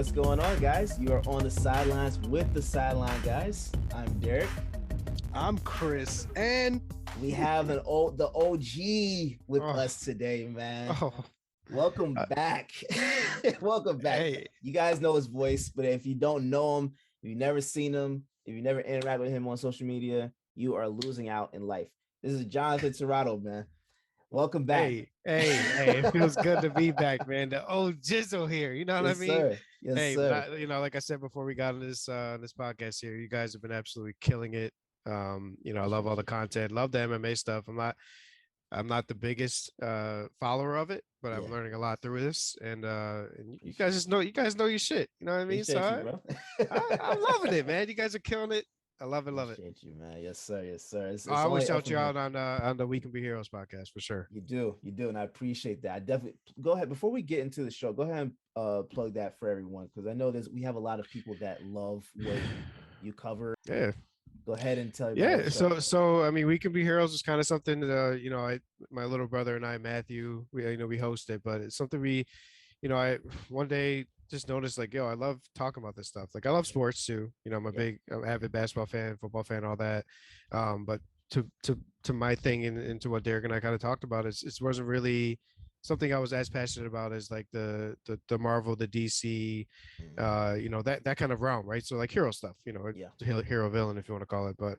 What's going on, guys? You are on the sidelines with the Sideline guys. I'm Derrick. I'm Chris, and we have the OG with oh, us today, man. oh, Welcome back. Welcome back. Hey. You guys know his voice, but if you don't know him, if you've never seen him, if you never interact with him on social media, you are losing out in life. This is Jonathan Tirado, man. Welcome back. Hey, it feels good to be back, man. The old Jizzle here, you know what I mean? Sir. Yes, sir. Like I said before we got on this podcast here, you guys have been absolutely killing it. I love all the content, love the MMA stuff. I'm not the biggest follower of it, but I'm learning a lot through this, and you guys know your shit. You know what I mean? I'm loving it, man. You guys are killing it. I love it. Appreciate you, man. Yes, sir. Yes, sir. I always shout you out on the We Can Be Heroes podcast for sure. You do, and I appreciate that. I definitely go ahead before we get into the show. Go ahead and plug that for everyone because I know we have a lot of people that love what you cover. Yeah. Go ahead and tell. Yeah. So I mean, We Can Be Heroes is kind of something that my little brother and I, Matthew, we host it, but it's something I one day just noticed like, I love talking about this stuff. Like I love sports too. I'm I'm avid basketball fan, football fan, all that. But to my thing and to what Derrick and I kind of talked about, it wasn't really something I was as passionate about as like the Marvel, the DC, that kind of realm, right? So like hero stuff, hero villain if you want to call it. But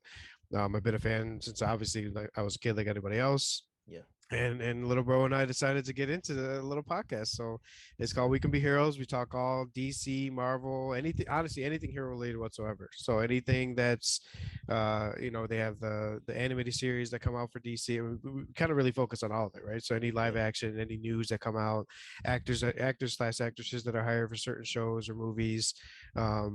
I've been a fan since obviously like I was a kid like anybody else. Yeah. And little bro and I decided to get into the little podcast. So it's called We Can Be Heroes. We talk all DC, Marvel, anything, honestly, anything hero related whatsoever. So anything that's, they have the animated series that come out for DC. We kind of really focus on all of it, right? So any live action, any news that come out, actors / actresses that are hired for certain shows or movies. So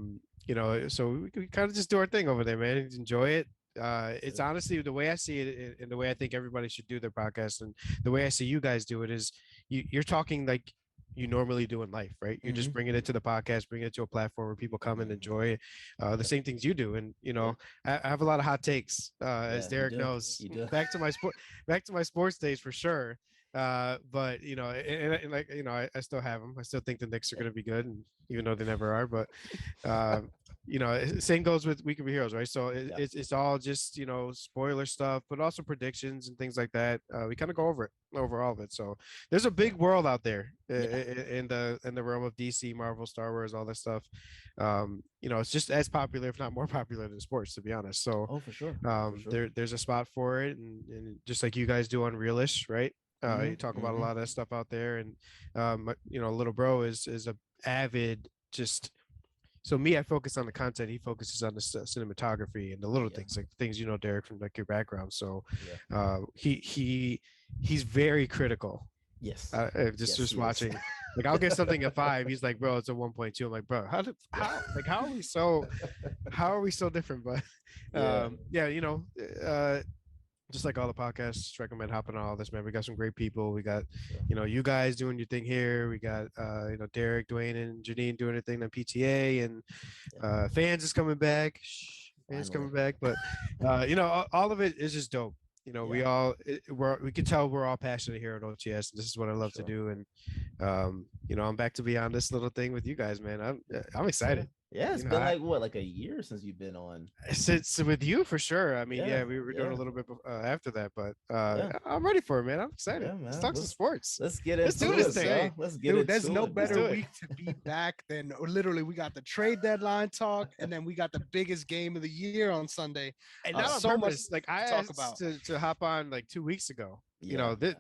we kind of just do our thing over there, man. Enjoy it. It's honestly the way I see it and the way I think everybody should do their podcast and the way I see you guys do it is you're talking like you normally do in life, right? You're just bringing it to the podcast, bringing it to a platform where people come and enjoy the same things you do. And, I have a lot of hot takes, as Derrick knows. Back to my sports days for sure. But I still have them. I still think the Knicks are going to be good, and even though they never are. But same goes with We Can Be Heroes, right? So it's all just spoiler stuff, but also predictions and things like that. We kind of go over all of it. So there's a big world out there in the realm of DC, Marvel, Star Wars, all that stuff. It's just as popular, if not more popular than sports, to be honest. So for sure. There's a spot for it, and just like you guys do on Realish, right? You talk about a lot of that stuff out there, and little bro is a avid just. So me, I focus on the content. He focuses on the cinematography and the little things, like things Derrick, from like your background. So he's very critical. Yes. Just watching. Like I'll get something at 5. He's like, bro, it's a 1.2. I'm like, bro, how are we so different? But just like all the podcasts, recommend hopping on all this, man. We got some great people. We got, you guys doing your thing here. We got, Derrick, Dwayne, and Janine doing their thing on PTA, and fans is coming back. Fans coming back, but all of it is just dope. We can tell we're all passionate here at OTS. This is what I love to do, and I'm back to be on this little thing with you guys, man. I'm excited. Yeah, it's been like a year since you've been on. Since with you for sure. I mean, we were doing a little bit after that, but I'm ready for it, man. I'm excited. Yeah, man. Let's talk some sports. Let's get it. Let's do this thing. Let's get it. There's no better week to be back than literally we got the trade deadline talk, and then we got the biggest game of the year on Sunday. And not on purpose. Like I asked to hop on like 2 weeks ago.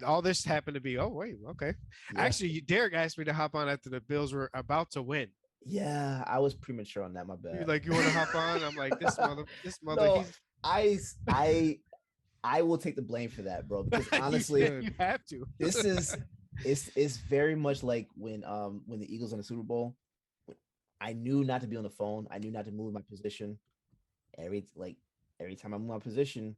All this happened to be. Oh wait, okay. Yeah. Actually, Derrick asked me to hop on after the Bills were about to win. Yeah, I was premature on that. My bad. You're like, you want to hop on? I'm like, this mother. No, I will take the blame for that, bro. Because honestly, you have to. It's very much like when the Eagles won the Super Bowl. I knew not to be on the phone. I knew not to move my position. Every time I move my position,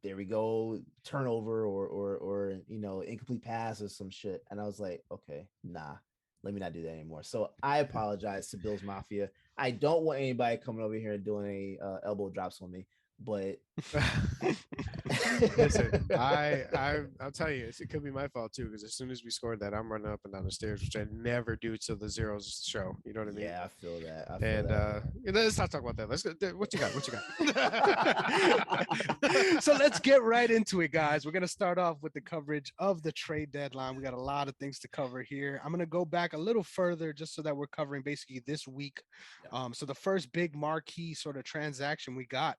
there we go, turnover or incomplete pass or some shit. And I was like, okay, nah. Let me not do that anymore. So I apologize to Bills Mafia. I don't want anybody coming over here and doing any elbow drops on me. but Listen, I'll tell you, it could be my fault too. Because as soon as we scored that, I'm running up and down the stairs, which I never do till the zeros show. You know what I mean? yeah, I feel that. I feel And that. let's not talk about that. Let's go. What you got? What you got? So let's get right into it, guys. We're going to start off with the coverage of the trade deadline. We got a lot of things to cover here. I'm going to go back a little further just so that we're covering basically this week. So the first big marquee sort of transaction we got,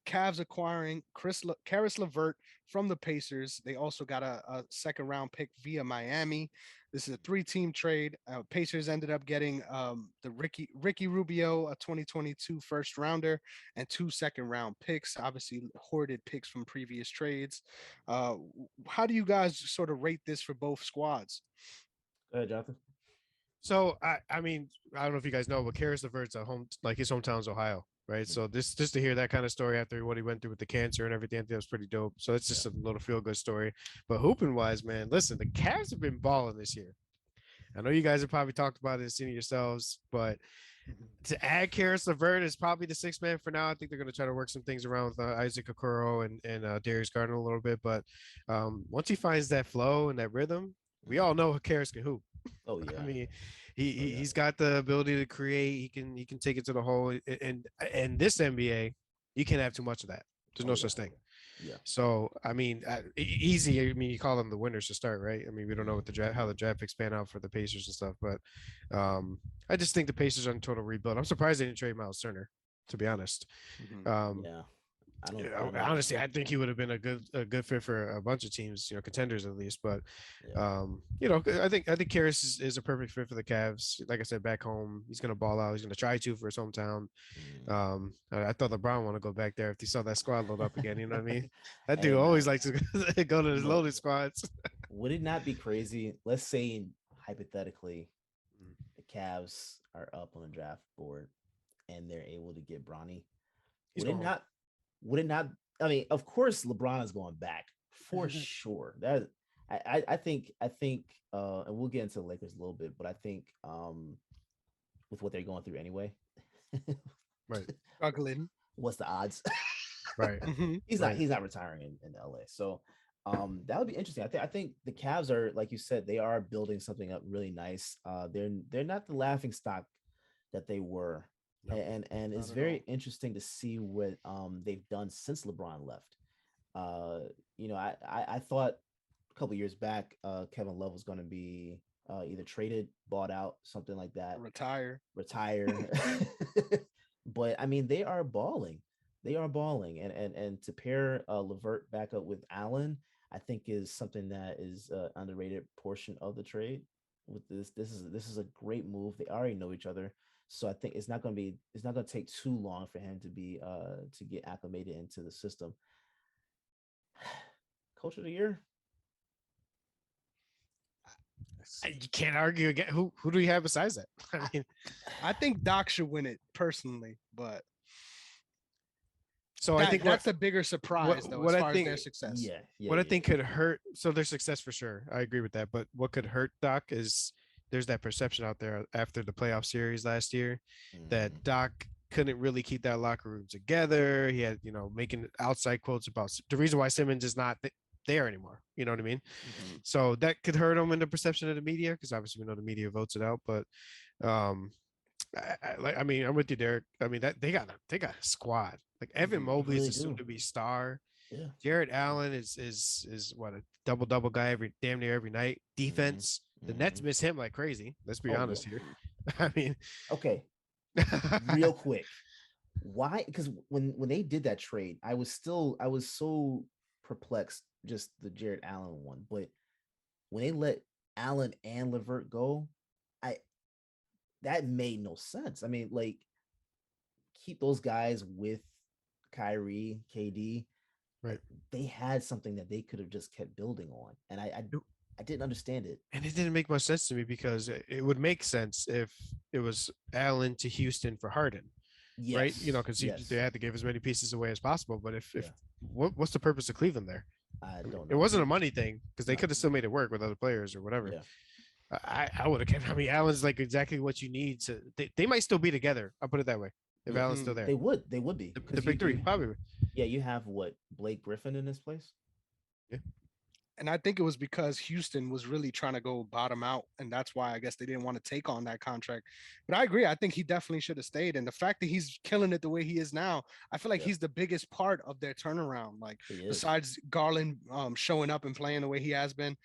Cavs acquiring Karis LeVert from the Pacers. They also got a second round pick via Miami. This is a 3-team trade. Pacers ended up getting the Ricky Rubio, a 2022 first rounder, and 2 second-round picks, obviously hoarded picks from previous trades. How do you guys sort of rate this for both squads? Go ahead, Jonathan. So I mean, I don't know if you guys know, but Karis LeVert's his hometown's Ohio, right? So just to hear that kind of story after what he went through with the cancer and everything, I think that was pretty dope. So it's just a little feel good story. But hooping wise, man, listen, the Cavs have been balling this year. I know you guys have probably talked about it and seen it yourselves, but to add Karis LeVert is probably the 6th man for now. I think they're going to try to work some things around with Isaac Okoro and Darius Garland a little bit. But once he finds that flow and that rhythm, we all know Karis can hoop. Oh yeah. I mean, he's got the ability to create. He can take it to the hole. And this NBA, you can't have too much of that. There's no such thing. Yeah. So I mean, easy. I mean, you call them the winners to start, right? I mean, we don't know what how the draft picks pan out for the Pacers and stuff, but I just think the Pacers are in total rebuild. I'm surprised they didn't trade Miles Turner, to be honest. Yeah. I don't honestly, I think he would have been a good fit for a bunch of teams, contenders at least. But I think Karis is a perfect fit for the Cavs. Like I said, back home, he's gonna ball out. He's gonna try to for his hometown. I thought LeBron want to go back there if he saw that squad load up again. You know what I mean? That dude always likes to go to his loaded squads. Would it not be crazy? Let's say hypothetically, the Cavs are up on the draft board and they're able to get Bronny. Would it not? I mean, of course, LeBron is going back for sure. That I think, and we'll get into the Lakers a little bit, but I think with what they're going through anyway, right? Struggling. What's the odds? Right. He's not retiring in LA. So that would be interesting. I think the Cavs are, like you said, they are building something up really nice. They're not the laughing stock that they were. No, and it's very interesting to see what they've done since LeBron left. I thought a couple years back Kevin Love was going to be either traded, bought out, something like that, retire. But I mean, they are balling, and to pair LeVert back up with Allen, I think is something that is underrated portion of the trade. With this is a great move. They already know each other. So I think it's not going to take too long for him to get acclimated into the system. Coach of the year. You can't argue again. Who do you have besides that? I mean, I think Doc should win it personally, but I think that's a bigger surprise though, as far as their success. What I think could hurt. So their success for sure. I agree with that. But what could hurt Doc is there's that perception out there after the playoff series last year that Doc couldn't really keep that locker room together. He had, making outside quotes about the reason why Simmons is not there anymore. You know what I mean? So that could hurt him in the perception of the media, because obviously we know the media votes it out. But I'm with you, Derek. I mean, that they got a squad. Like Evan Mobley is a soon-to-be star. Yeah. Jarrett Allen is what, a double guy damn near every night. Defense. The Nets miss him like crazy. Let's be honest here. I mean, okay, real quick, why? Because when they did that trade, I was so perplexed, just the Jarrett Allen one. But when they let Allen and LeVert go, that made no sense. I mean, like, keep those guys with Kyrie, KD. Right. They had something that they could have just kept building on, and I didn't understand it. And it didn't make much sense to me, because it would make sense if it was Allen to Houston for Harden, right? Because they had to give as many pieces away as possible. But what's the purpose of Cleveland there? I don't know. It wasn't a money thing, because they could have still made it work with other players or whatever. Yeah. I would have kept. I mean, Allen's like exactly what you need to. They might still be together. I'll put it that way. if Yeah, Allen's still there. they would be The because big three, probably. yeah, you have what, Blake Griffin in this place. Yeah. And I think it was because Houston was really trying to go bottom out, and that's why I guess they didn't want to take on that contract. But I agree. I think he definitely should have stayed. And the fact that he's killing it the way he is now, I feel like Yeah. he's the biggest part of their turnaround. Like He is. besides Garland showing up and playing the way he has been,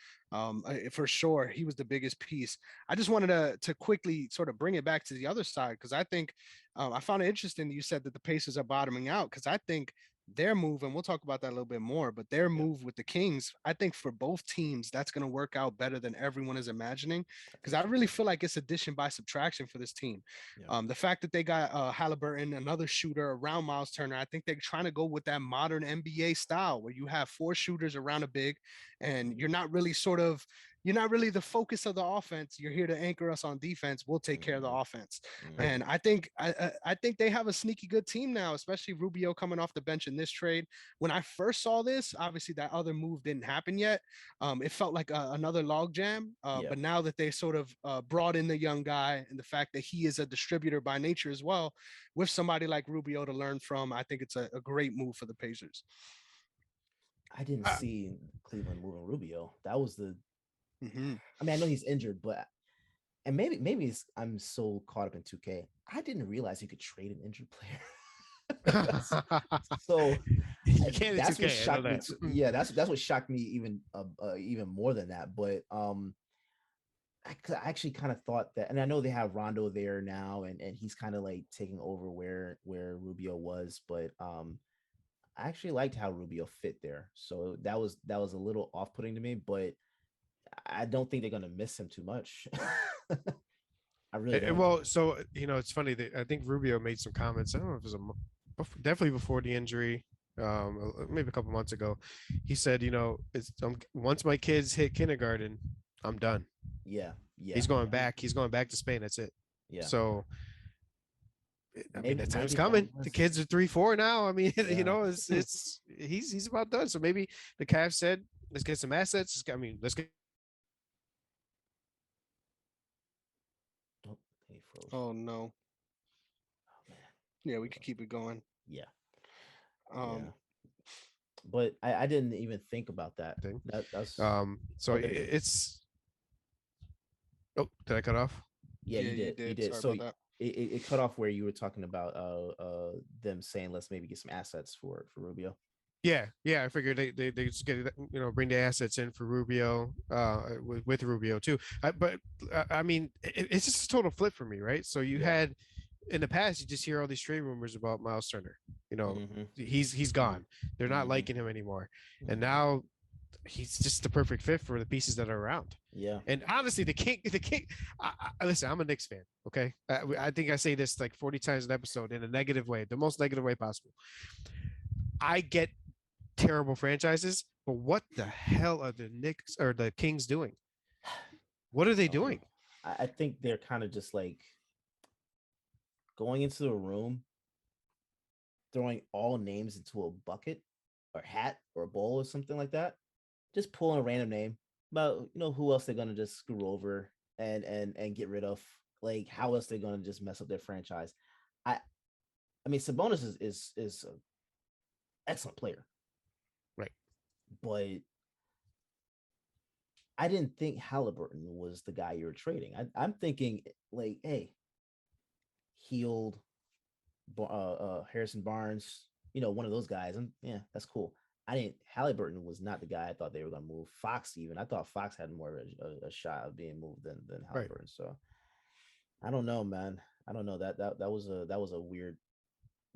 for sure, he was the biggest piece. I just wanted to quickly sort of bring it back to the other side because I think I found it interesting that you said that the Pacers are bottoming out because I think their move, and we'll talk about that a little bit more, but their move with the Kings, I think for both teams, that's going to work out better than everyone is imagining. Because I really feel like it's addition by subtraction for this team. Yeah. The fact that they got Halliburton, another shooter around Miles Turner, I think they're trying to go with that modern NBA style where you have 4 shooters around a big, and you're not really the focus of the offense. You're here to anchor us on defense. We'll take care of the offense. And I think they have a sneaky good team now, especially Rubio coming off the bench in this trade. When I first saw this, obviously that other move didn't happen yet. It felt like another logjam. But now that they sort of brought in the young guy and the fact that he is a distributor by nature as well, with somebody like Rubio to learn from, I think it's a great move for the Pacers. I didn't see Cleveland moving Rubio. That was the. I mean, I know he's injured, but and maybe I'm so caught up in 2K. I didn't realize you could trade an injured player. So you can't that's 2K, what shocked me. that. Yeah, that's what shocked me even more than that. But I actually kind of thought that, and I know they have Rondo there now, and he's kind of like taking over where Rubio was, but I actually liked how Rubio fit there. So that was a little off-putting to me, but I don't think they're gonna miss him too much. I really don't. Well, so it's funny that I think Rubio made some comments. I don't know if it was definitely before the injury, maybe a couple months ago. He said, it's once my kids hit kindergarten, I'm done. Yeah. He's going back. He's going back to Spain. That's it. Yeah. So I mean, that time's coming. The kids are 3-4 now. I mean, it's he's about done. So maybe the Cavs said, let's get some assets. Let's get. Oh no. Oh man. Yeah, we could keep it going. Yeah. But I didn't even think about that. That's so it's. Oh, did I cut off? Yeah, you did. Sorry So it cut off where you were talking about them saying let's maybe get some assets for Rubio. Yeah. I figured they just get bring the assets in for Rubio, with Rubio too. But I mean, it's just a total flip for me, right? So you had in the past, you just hear all these trade rumors about Miles Turner. He's gone. They're not liking him anymore, and now he's just the perfect fit for the pieces that are around. Yeah. And honestly, the King. Listen, I'm a Knicks fan. Okay, I think I say this like 40 times an episode in a negative way, the most negative way possible. I get terrible franchises, but what the hell are the Knicks or the Kings doing? What are they doing? I think they're kind of just like going into a room, throwing all names into a bucket or hat or a bowl or something like that, just pulling a random name about who else they're gonna just screw over and get rid of. Like how else they're gonna just mess up their franchise. I mean Sabonis is an excellent player. Right. But I didn't think Halliburton was the guy you were trading. I'm thinking like, hey, Healed, Harrison Barnes, one of those guys. And yeah, that's cool. Halliburton was not the guy I thought they were going to move. Fox even. I thought Fox had more of a shot of being moved than Halliburton. Right. So I don't know, man. I don't know. That was a weird.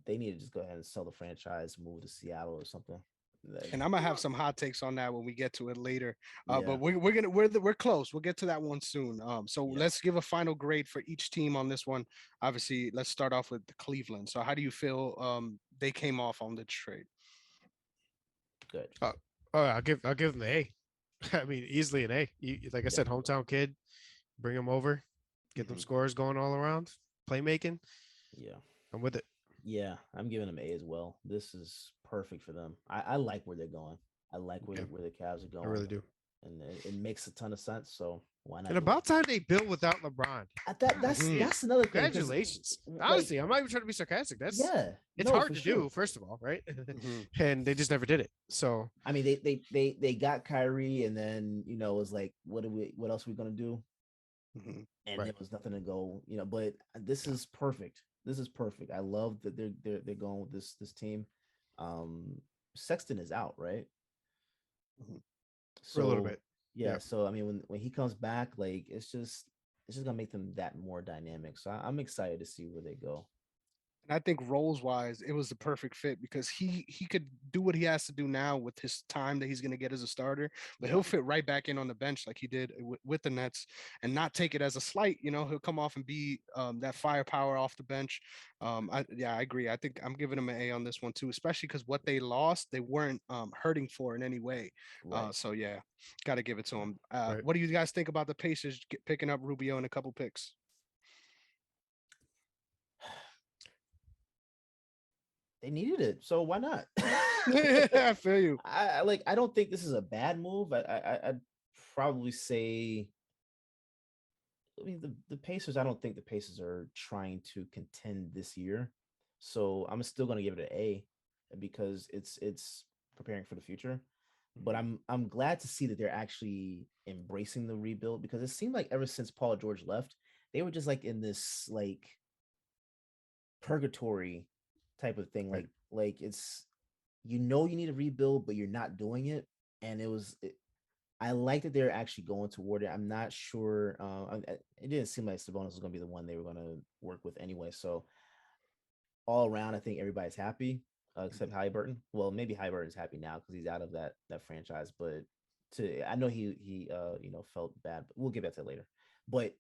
They need to just go ahead and sell the franchise, move to Seattle or something. And I'm gonna have some hot takes on that when we get to it later. But we're close. We'll get to that one soon. Let's give a final grade for each team on this one. Obviously, let's start off with the Cleveland. So how do you feel they came off on the trade? Good. I'll give them the A. I mean, easily an A. Like I said, hometown kid, bring them over, get them scores going all around, playmaking. Yeah, I'm with it. Yeah, I'm giving them A as well. This is perfect for them. I like where they're going. I like where the Cavs are going. I really do. and it makes a ton of sense. So why not? And about time they built without LeBron. That's another thing. Congratulations. Like, Honestly, I'm not even trying to be sarcastic. It's no, hard to sure. do, first of all, right? And they just never did it. So I mean, they got Kyrie, and then it was like, what else are we gonna do? And there was nothing to go, But this is perfect. This is perfect. I love that they're going with this team. Sexton is out, right? For a little bit. Yeah. So I mean, when he comes back, like it's just gonna make them that more dynamic. So I'm excited to see where they go. And I think roles wise, it was the perfect fit because he could do what he has to do now with his time that he's going to get as a starter, but he'll fit right back in on the bench like he did with the Nets and not take it as a slight. He'll come off and be that firepower off the bench. I agree. I think I'm giving him an A on this one too, especially because what they lost, they weren't hurting for in any way. Right. So yeah, got to give it to him. What do you guys think about the Pacers picking up Rubio in a couple picks? They needed it, so why not? I feel you. I don't think this is a bad move. I'd probably say, I mean, the Pacers, I don't think the Pacers are trying to contend this year, so I'm still going to give it an A because it's preparing for the future. But I'm glad to see that they're actually embracing the rebuild, because it seemed like ever since Paul George left, they were just like in this like purgatory type of thing. Like it's, you need a rebuild, but you're not doing it. And I like that they're actually going toward it. I'm not sure. It didn't seem like Sabonis was going to be the one they were going to work with anyway. So all around, I think everybody's happy except Halliburton. Well, maybe Halliburton's happy now because he's out of that franchise. But I know he felt bad. But we'll get back to that later. But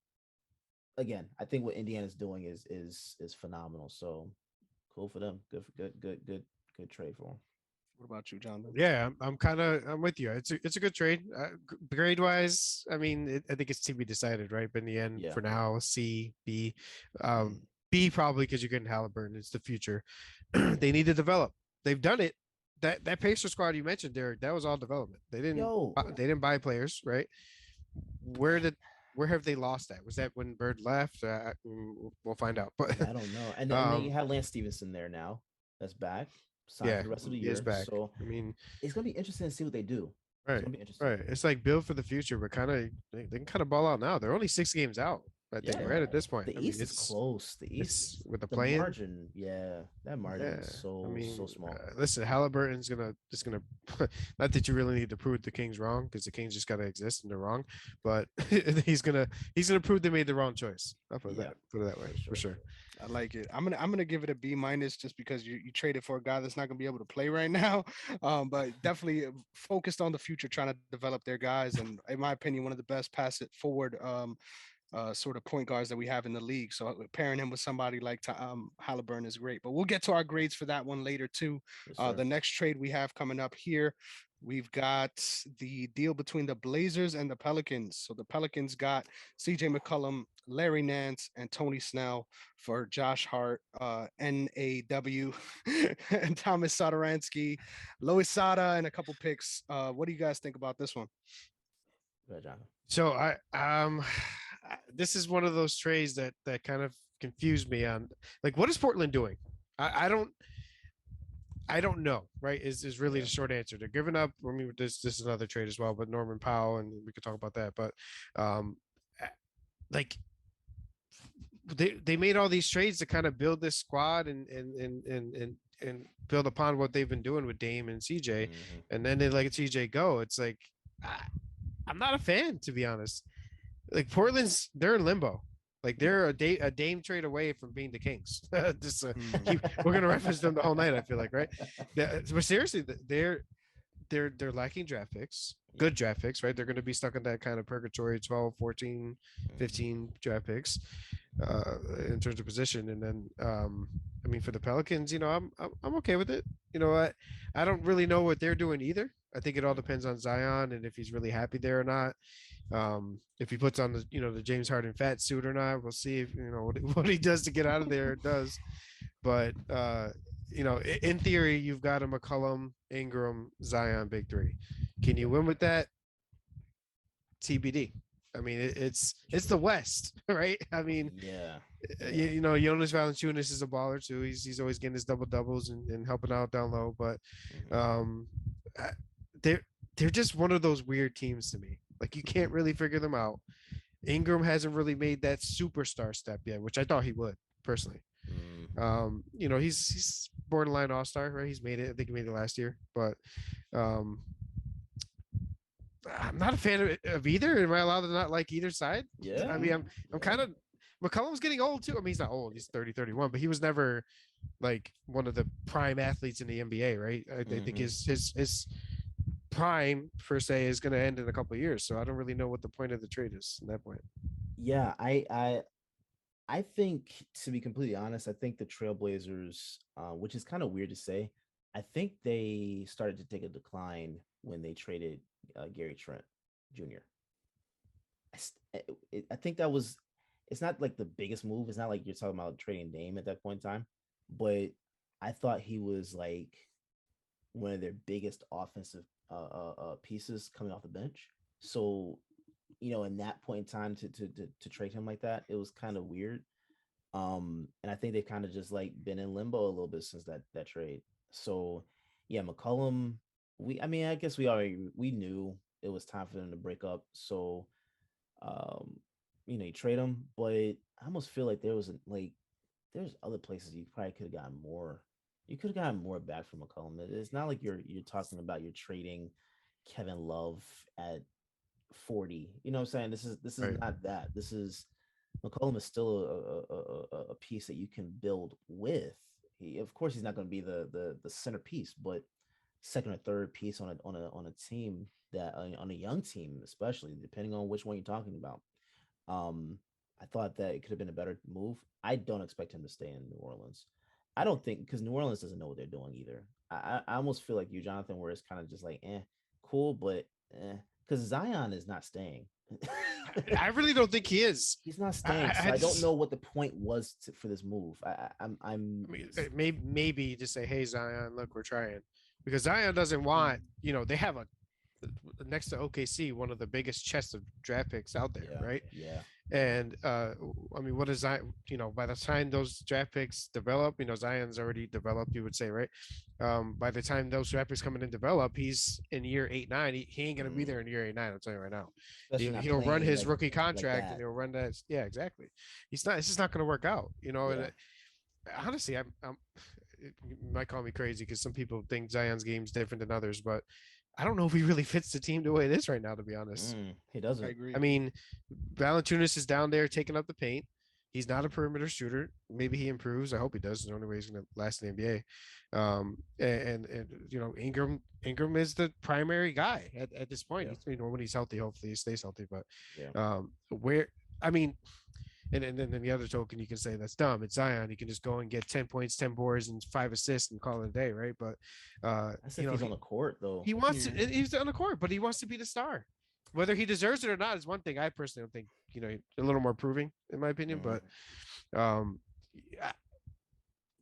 again, I think what Indiana's doing is phenomenal. So cool for them. Good trade for them. What about you, Jonathan? Yeah, I'm with you. It's a good trade. Grade wise, I mean, I think it's to be decided, right? But in the end, for now, C, B, B probably because you're getting Halliburton. It's the future. They need to develop. They've done it. That Pacer squad you mentioned, Derek, that was all development. They didn't buy players, right? Where have they lost that? Was that when Bird left? We'll find out. But I don't know. And then you have Lance Stevenson there now. That's back. Signed for the rest of the year. Is back. So I mean, it's gonna be interesting to see what they do. Right. It's gonna be interesting. Right. It's like build for the future, but they can kind of ball out now. They're only 6 games out. I think right at this point. The East is close. The East with the margin. Yeah, that margin is so small. Listen, Halliburton's gonna not that you really need to prove the Kings wrong, because the Kings just gotta exist and they're wrong, but he's gonna prove they made the wrong choice. I'll put it that way for sure. I like it. I'm gonna give it a B minus just because you traded for a guy that's not gonna be able to play right now. But definitely focused on the future, trying to develop their guys, and in my opinion, one of the best pass it forward sort of point guards that we have in the league. So pairing him with somebody like Halliburton is great. But we'll get to our grades for that one later too. The next trade we have coming up here, we've got the deal between the Blazers and the Pelicans. So the Pelicans got CJ McCollum, Larry Nance, and Tony Snell for Josh Hart, NAW, and Thomas Satoransky, Lois Sada, and a couple picks. What do you guys think about this one? So this is one of those trades that kind of confused me on, like, what is Portland doing? I don't know, right? Is really the short answer. They're giving up. I mean, this is another trade as well, but Norman Powell, and we could talk about that. But like they made all these trades to kind of build this squad and build upon what they've been doing with Dame and CJ, and then they let CJ go. It's like I'm not a fan, to be honest. Like they're in limbo. Like they're a Dame trade away from being the Kings. Just we're gonna reference them the whole night, I feel like, right? But seriously, they're lacking draft picks, good draft picks, right? They're going to be stuck in that kind of purgatory, 12, 14, 15 draft picks in terms of position. And then, I mean, for the Pelicans, I'm okay with it. I don't really know what they're doing either. I think it all depends on Zion and if he's really happy there or not. If he puts on the James Harden fat suit or not, we'll see if, what he does to get out of there. It does. But, in theory, you've got a McCollum, Ingram, Zion, big three. Can you win with that? TBD. I mean, it's the West, right? I mean, Yeah. you know, Jonas Valanciunas is a baller too. He's always getting his double doubles and helping out down low. But um, I- they're they're just one of those weird teams to me. Like you can't really figure them out. Ingram hasn't really made that superstar step yet, which I thought he would personally. You know, he's borderline all-star, right? He's made it. I think he made it last year, but um, I'm not a fan of either. Am I allowed to not like either side? Yeah. I mean, I'm kind of McCollum's getting old too. I mean, he's not old. He's 30, 31, but he was never like one of the prime athletes in the NBA, right? I think his prime per se is going to end in a couple of years. So I don't really know what the point of the trade is at that point. Yeah, I think, to be completely honest, I think the Trailblazers, which is kind of weird to say, I think they started to take a decline when they traded Gary Trent Jr. I think that was, it's not like the biggest move. It's not like you're talking about trading Dame at that point in time, but I thought he was like one of their biggest offensive pieces coming off the bench. So, you know, in that point in time to trade him like that, it was kind of weird. And I think they've kind of just like been in limbo a little bit since that trade. So yeah, McCollum, I mean, I guess we knew it was time for them to break up. So um, you know, you trade him, but I almost feel like there's other places you probably could have gotten more. You could have gotten more back from McCollum. It's not like you're talking about you're trading Kevin Love at 40. You know what I'm saying? This is Right. not that. This is McCollum is still a piece that you can build with. Of course, he's not going to be the centerpiece, but second or third piece on a team that on a young team, especially depending on which one you're talking about. Um, I thought that it could have been a better move. I don't expect him to stay in New Orleans. I don't think because New Orleans doesn't know what they're doing either. I almost feel like you, Jonathan, where it's kind of just like, cool, but because Zion is not staying. I really don't think he is. He's not staying, so I don't know what the point was for this move. I mean, maybe just say, "Hey, Zion, look, we're trying," because Zion doesn't want. You know, they have a next to OKC one of the biggest chests of draft picks out there, right? Yeah. And I mean, what is Zion? You know, by the time those draft picks develop, you know, Zion's already developed. You would say, right? By the time those draft picks come in and develop, he's in year 8, 9. He ain't gonna be there in year 8, 9. I'm telling you right now. He'll run his rookie contract and he'll run that. Yeah, exactly. He's not. It's just not gonna work out. You know. And honestly, I'm. You might call me crazy because some people think Zion's game's different than others, but I don't know if he really fits the team the way it is right now, to be honest. He doesn't. I agree. I mean, Valanciunas is down there taking up the paint. He's not a perimeter shooter. Maybe he improves. I hope he does. It's the only way he's going to last in the NBA. And you know, Ingram is the primary guy at this point. You know, when he's healthy, hopefully he stays healthy. But where I mean, and then the other token, you can say that's dumb. It's Zion. He can just go and get 10 points, 10 boards, and 5 assists and call it a day, right? But that's if he's on the court, though. He wants to. He's on the court, but he wants to be the star. Whether he deserves it or not is one thing. I personally don't think. You know, a little more proving, in my opinion. But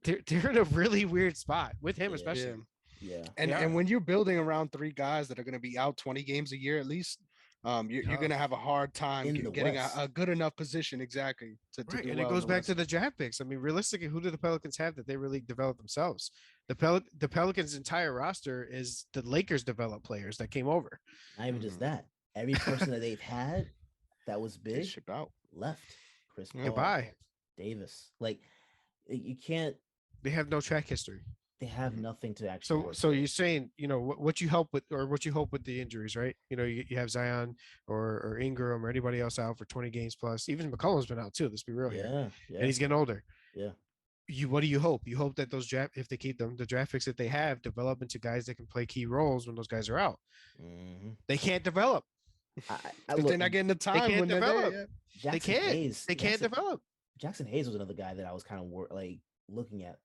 they're in a really weird spot with him, especially. Yeah. And when you're building around 3 guys that are going to be out 20 games a year at least, you're going to have a hard time getting a good enough position exactly to right. do And well it goes back to the draft picks. I mean, realistically, who do the Pelicans have that they really develop themselves? The Pelicans' entire roster is the Lakers developed players that came over. Not even just that. Every person that they've had that was big shipped out, left. Chris Paul, goodbye, Davis. Like you can't. They have no track history. They have nothing to actually. So you're saying, you know, what you help with, or what you hope with the injuries, right? You know, you have Zion or Ingram or anybody else out for 20 games plus. Even McCollum's been out too. Let's be real here. And he's getting older. Yeah. What do you hope? You hope that those draft, if they keep them, the draft picks that they have develop into guys that can play key roles when those guys are out. They can't develop. They're not getting the time. They can't develop. They can't develop. Jackson Hayes was another guy that I was kind of like looking at.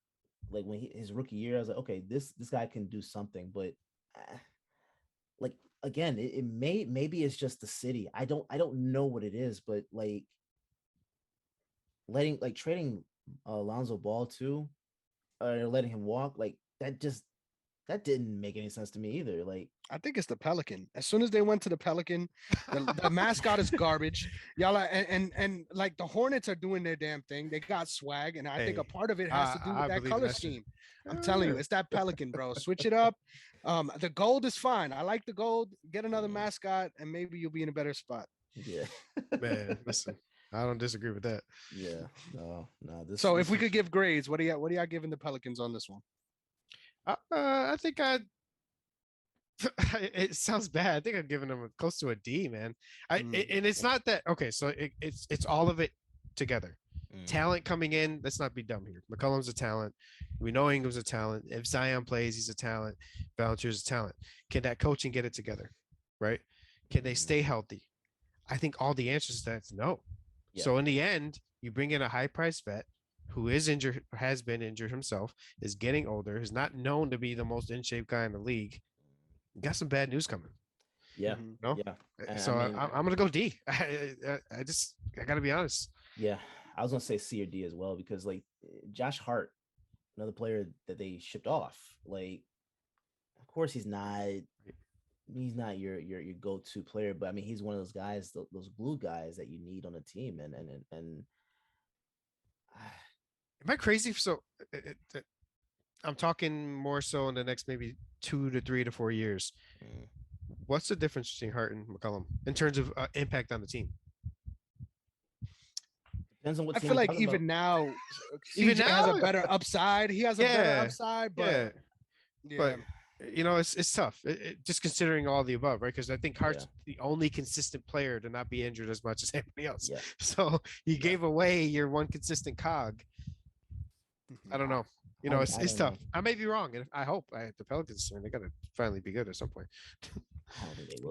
Like when his rookie year, I was like, okay, this guy can do something, but like again, maybe it's just the city. I don't know what it is, but like trading Alonzo Ball too, or letting him walk, like that just that didn't make any sense to me either. Like, I think it's the Pelican. As soon as they went to the Pelican, the mascot is garbage. Y'all are, and like the Hornets are doing their damn thing. They got swag, and I think a Hey, part of it has to do with I that believe color that shit. scheme. I'm telling you, it's that Pelican, bro. Switch it up. The gold is fine. I like the gold. Get another mascot, and maybe you'll be in a better spot. yeah, Man, listen, I don't disagree with that. yeah, no, no. So if we could give grades, what are y'all giving the Pelicans on this one? I think it sounds bad. I think I've given them close to a D, man. And it's not that okay. So it's all of it together. Talent coming in. Let's not be dumb here. McCollum's a talent. We know Ingram's a talent. If Zion plays, he's a talent. Valanciu's a talent. Can that coaching get it together? Right? Can they stay healthy? I think all the answers to that's no. Yeah. So in the end, you bring in a high price vet who is injured, has been injured himself, is getting older, is not known to be the most in shape guy in the league. You got some bad news coming. Yeah. No? Yeah. So I mean, I'm gonna go D. I gotta be honest. Yeah. I was gonna say C or D as well because like Josh Hart, another player that they shipped off. Like, of course he's not your go-to player, but I mean he's one of those guys, those glue guys that you need on a team. And am I crazy? So I'm talking more so in the next maybe 2 to 3 to 4 years. What's the difference between Hart and McCollum in terms of impact on the team? Depends on what I team feel we're like talking even about. now, Even CJ now, has a better upside. He has a better upside, but but you know, it's tough. Just considering all the above, right? Because I think Hart's the only consistent player to not be injured as much as anybody else. Yeah. So you gave away your one consistent cog. I don't know. You know, it's tough. I may be wrong, and I hope the Pelicans, they got to finally be good at some point.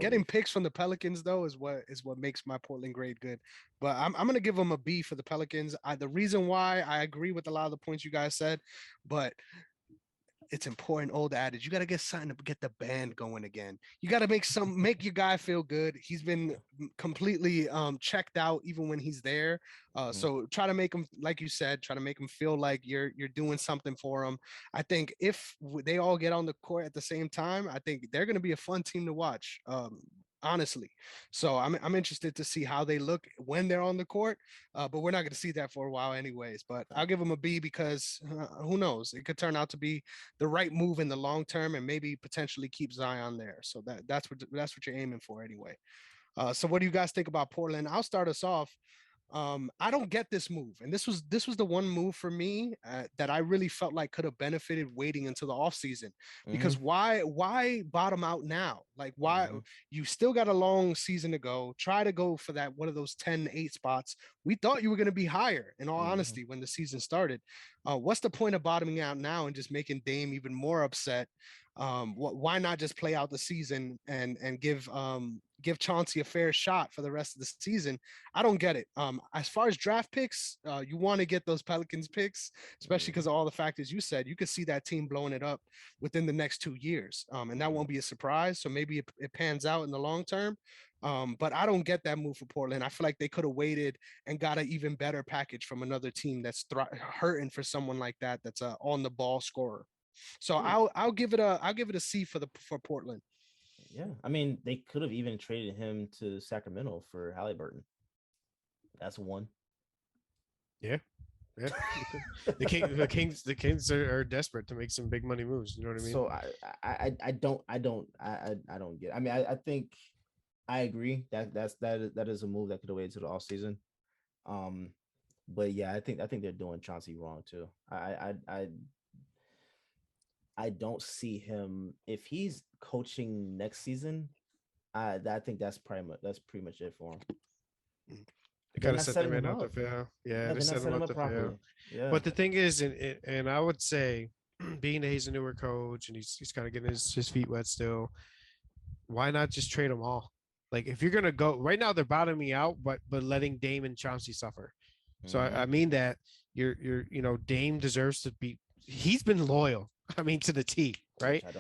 Getting picks from the Pelicans though is what makes my Portland grade good. But I'm gonna give them a B for the Pelicans. The reason why I agree with a lot of the points you guys said, but it's important old adage. You got to get something to get the band going again. You got to make your guy feel good. He's been completely checked out even when he's there. So try to make him, like you said, try to make him feel like you're doing something for him. I think if they all get on the court at the same time, I think they're going to be a fun team to watch. Honestly. So I'm interested to see how they look when they're on the court, but we're not going to see that for a while anyways. But I'll give them a B because who knows? It could turn out to be the right move in the long term and maybe potentially keep Zion there. So that's what you're aiming for anyway. So what do you guys think about Portland? I'll start us off. I don't get this move, and this was the one move for me that I really felt like could have benefited waiting until the offseason. Because why bottom out now? Like why you still got a long season to go? Try to go for that one of those 10-8 spots. We thought you were going to be higher, in all honesty, when the season started. What's the point of bottoming out now and just making Dame even more upset? Why not just play out the season and give Chauncey a fair shot for the rest of the season? I don't get it. As far as draft picks, you want to get those Pelicans picks, especially because of all the factors you said. You could see that team blowing it up within the next 2 years, and that won't be a surprise. So maybe it pans out in the long term. But I don't get that move for Portland. I feel like they could have waited and got an even better package from another team that's hurting for someone like that. That's a on the ball scorer. So I'll give it a C for Portland. Yeah, I mean they could have even traded him to Sacramento for Halliburton. That's one. Yeah. The Kings are desperate to make some big money moves. You know what I mean? So I don't get. I mean I think I agree that is a move that could have waited to the off season. But yeah, I think they're doing Chauncey wrong too. I don't see him if he's coaching next season. I think that's pretty much it for him. They kind of set the man up to fail. Yeah, they set him up to fail. Yeah. But the thing is, and I would say, being that he's a newer coach and he's kind of getting his feet wet still, why not just trade them all? Like if you're gonna go right now, they're bottoming out, but letting Dame and Chauncey suffer. So I mean that you're Dame deserves to be. He's been loyal. I mean, to the T, right? I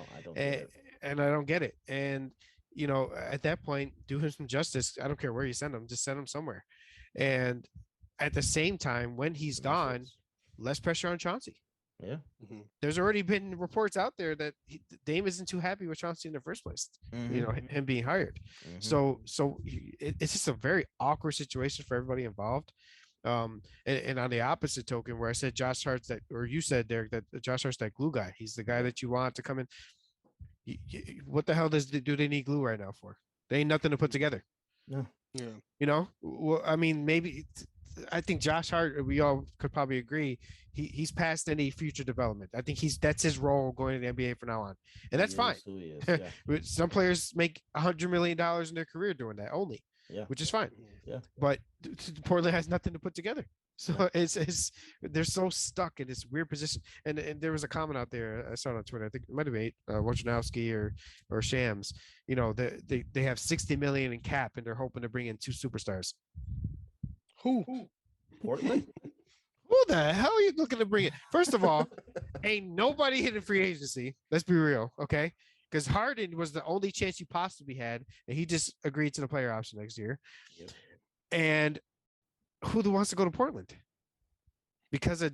don't get it. And at that point, do him some justice. I don't care where you send him, just send him somewhere. And at the same time, when he's gone, less pressure on Chauncey. Yeah. There's already been reports out there that Dame isn't too happy with Chauncey in the first place. You know, him being hired. So it's just a very awkward situation for everybody involved. And on the opposite token, where I said Josh Hart's that, or you said, Derek, that Josh Hart's that glue guy. He's the guy that you want to come in. What the hell do they need glue right now for? They ain't nothing to put together. No. Yeah. You know, well, I mean, maybe I think Josh Hart, we all could probably agree, he's past any future development. I think that's his role going to the NBA from now on, and that's fine. Who he is. Yeah. Some players make $100 million in their career doing that only, which is fine. Yeah, but Portland has nothing to put together. So it's they're so stuck in this weird position. And there was a comment out there I saw it on Twitter. I think it might have been Wojnarowski or Shams. You know, they have 60 million in cap and they're hoping to bring in 2 superstars. Who? Portland? Who the hell are you looking to bring in? First of all, ain't nobody hitting free agency. Let's be real, okay? Because Harden was the only chance you possibly had, and he just agreed to the player option next year. Yep. And who wants to go to Portland? Because of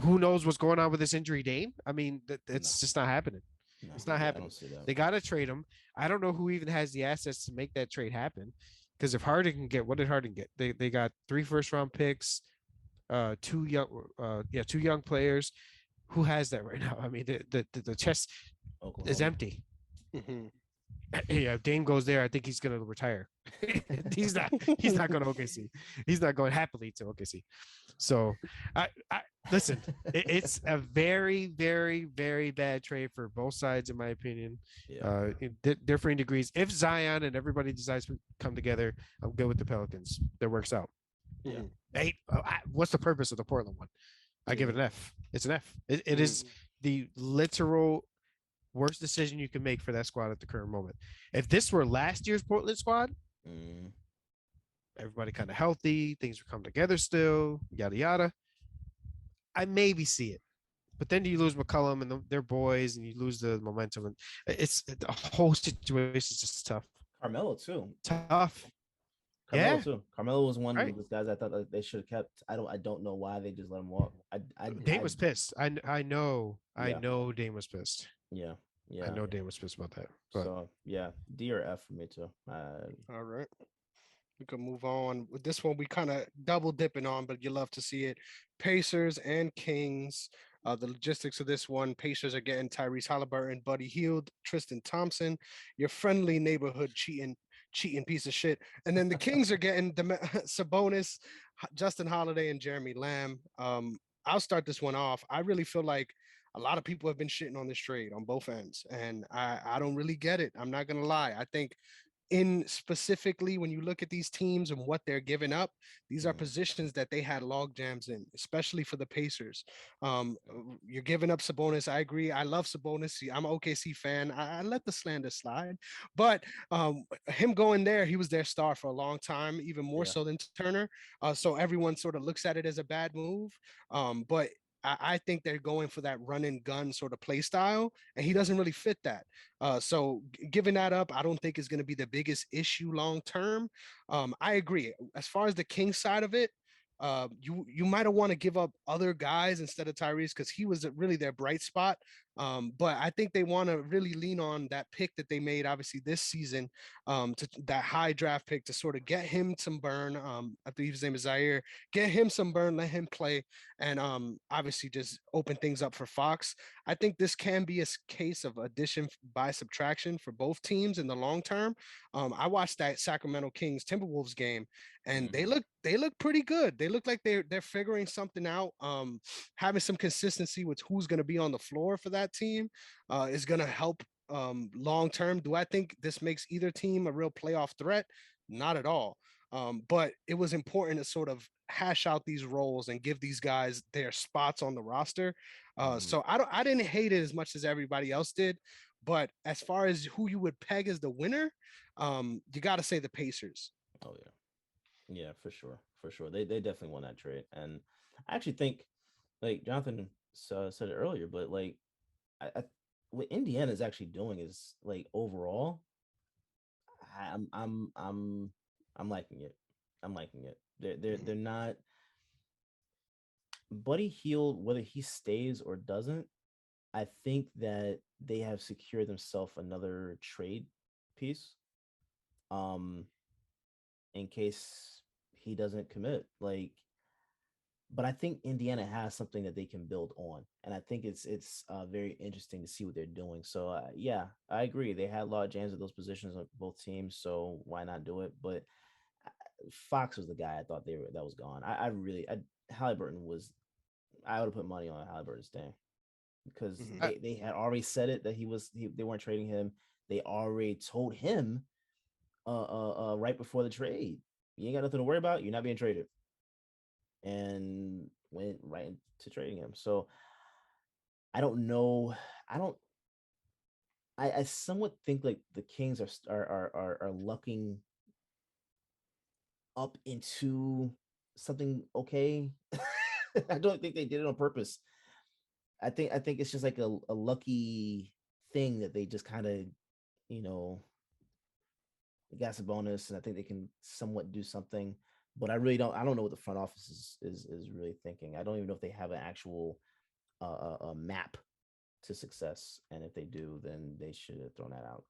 who knows what's going on with this injury, Dame? I mean, it's just not happening. No, it's not happening. They got to trade him. I don't know who even has the assets to make that trade happen. Because if Harden can get, what did Harden get? They got 3 first-round picks, 2 young players. Who has that right now? I mean, the chest is empty. Yeah, if Dame goes there, I think he's going to retire. he's not going to OKC. He's not going happily to OKC. So I listen, it's a very, very, very bad trade for both sides, in my opinion. In differing degrees. If Zion and everybody decides to come together, I'm good with the Pelicans. That works out. Yeah. Hey, what's the purpose of the Portland one? I give it an F. It's an F. It is the literal worst decision you can make for that squad at the current moment. If this were last year's Portland squad, everybody kind of healthy, things would come together still, yada yada, I maybe see it. But then you lose McCollum and their boys, and you lose the momentum, and the whole situation is just tough. Carmelo too. Tough. Carmelo too. Carmelo was one of those guys I thought they should have kept. I don't know why they just let him walk. Dame was pissed. I know Dame was pissed. Yeah. I know Dame was pissed about that. But. So yeah, D or F for me too. All right. We can move on. With this one, we kind of double dipping on, but you love to see it. Pacers and Kings. The logistics of this one: Pacers are getting Tyrese Halliburton, Buddy Hield, Tristan Thompson, your friendly neighborhood cheating piece of shit. And then the Kings are getting Sabonis, Justin Holiday, and Jeremy Lamb. I'll start this one off. I really feel like a lot of people have been shitting on this trade on both ends, and I don't really get it. I'm not gonna lie. I think in specifically when you look at these teams and what they're giving up, these are positions that they had log jams in, especially for the Pacers. You're giving up Sabonis. I agree. I love Sabonis. I'm an OKC fan. I let the slander slide, but him going there, he was their star for a long time, even more so than Turner. So everyone sort of looks at it as a bad move. But I think they're going for that run and gun sort of play style, and he doesn't really fit that. So giving that up, I don't think is going to be the biggest issue long term. I agree. As far as the King side of it, you might have want to give up other guys instead of Tyrese because he was really their bright spot. But I think they want to really lean on that pick that they made, obviously, this season, to that high draft pick to sort of get him some burn. I believe his name is Zaire. Get him some burn, let him play, and obviously just open things up for Fox. I think this can be a case of addition by subtraction for both teams in the long term. I watched that Sacramento Kings Timberwolves game, and they look pretty good. They look like they're figuring something out. Having some consistency with who's going to be on the floor for that team is going to help long term. Do I think this makes either team a real playoff threat? Not at all. But it was important to sort of hash out these roles and give these guys their spots on the roster. So I didn't hate it as much as everybody else did. But as far as who you would peg as the winner, you got to say the Pacers. Oh yeah, for sure. They definitely won that trade, and I actually think, like Jonathan said it earlier, but like I what Indiana is actually doing is like overall, I'm liking it. I'm liking it. They're not. Buddy Hield, whether he stays or doesn't, I think that they have secured themselves another trade piece. Um, in case he doesn't commit. But I think Indiana has something that they can build on, and I think it's very interesting to see what they're doing. So yeah, I agree. They had a lot of jams at those positions on both teams, so why not do it? But Fox was the guy I thought that was gone. Halliburton was. I would have put money on Halliburton staying because Mhm. they had already said it that they weren't trading him. They already told him right before the trade, you ain't got nothing to worry about. You're not being traded, and went right into trading him. So I don't know. I don't. I somewhat think like the Kings are lucking up into something okay. I don't think they did it on purpose. I think it's just like a lucky thing that they just kind of you know got some bonus, and I think they can somewhat do something. But I really don't. I don't know what the front office is really thinking. I don't even know if they have an actual a map to success, and if they do, then they should have thrown that out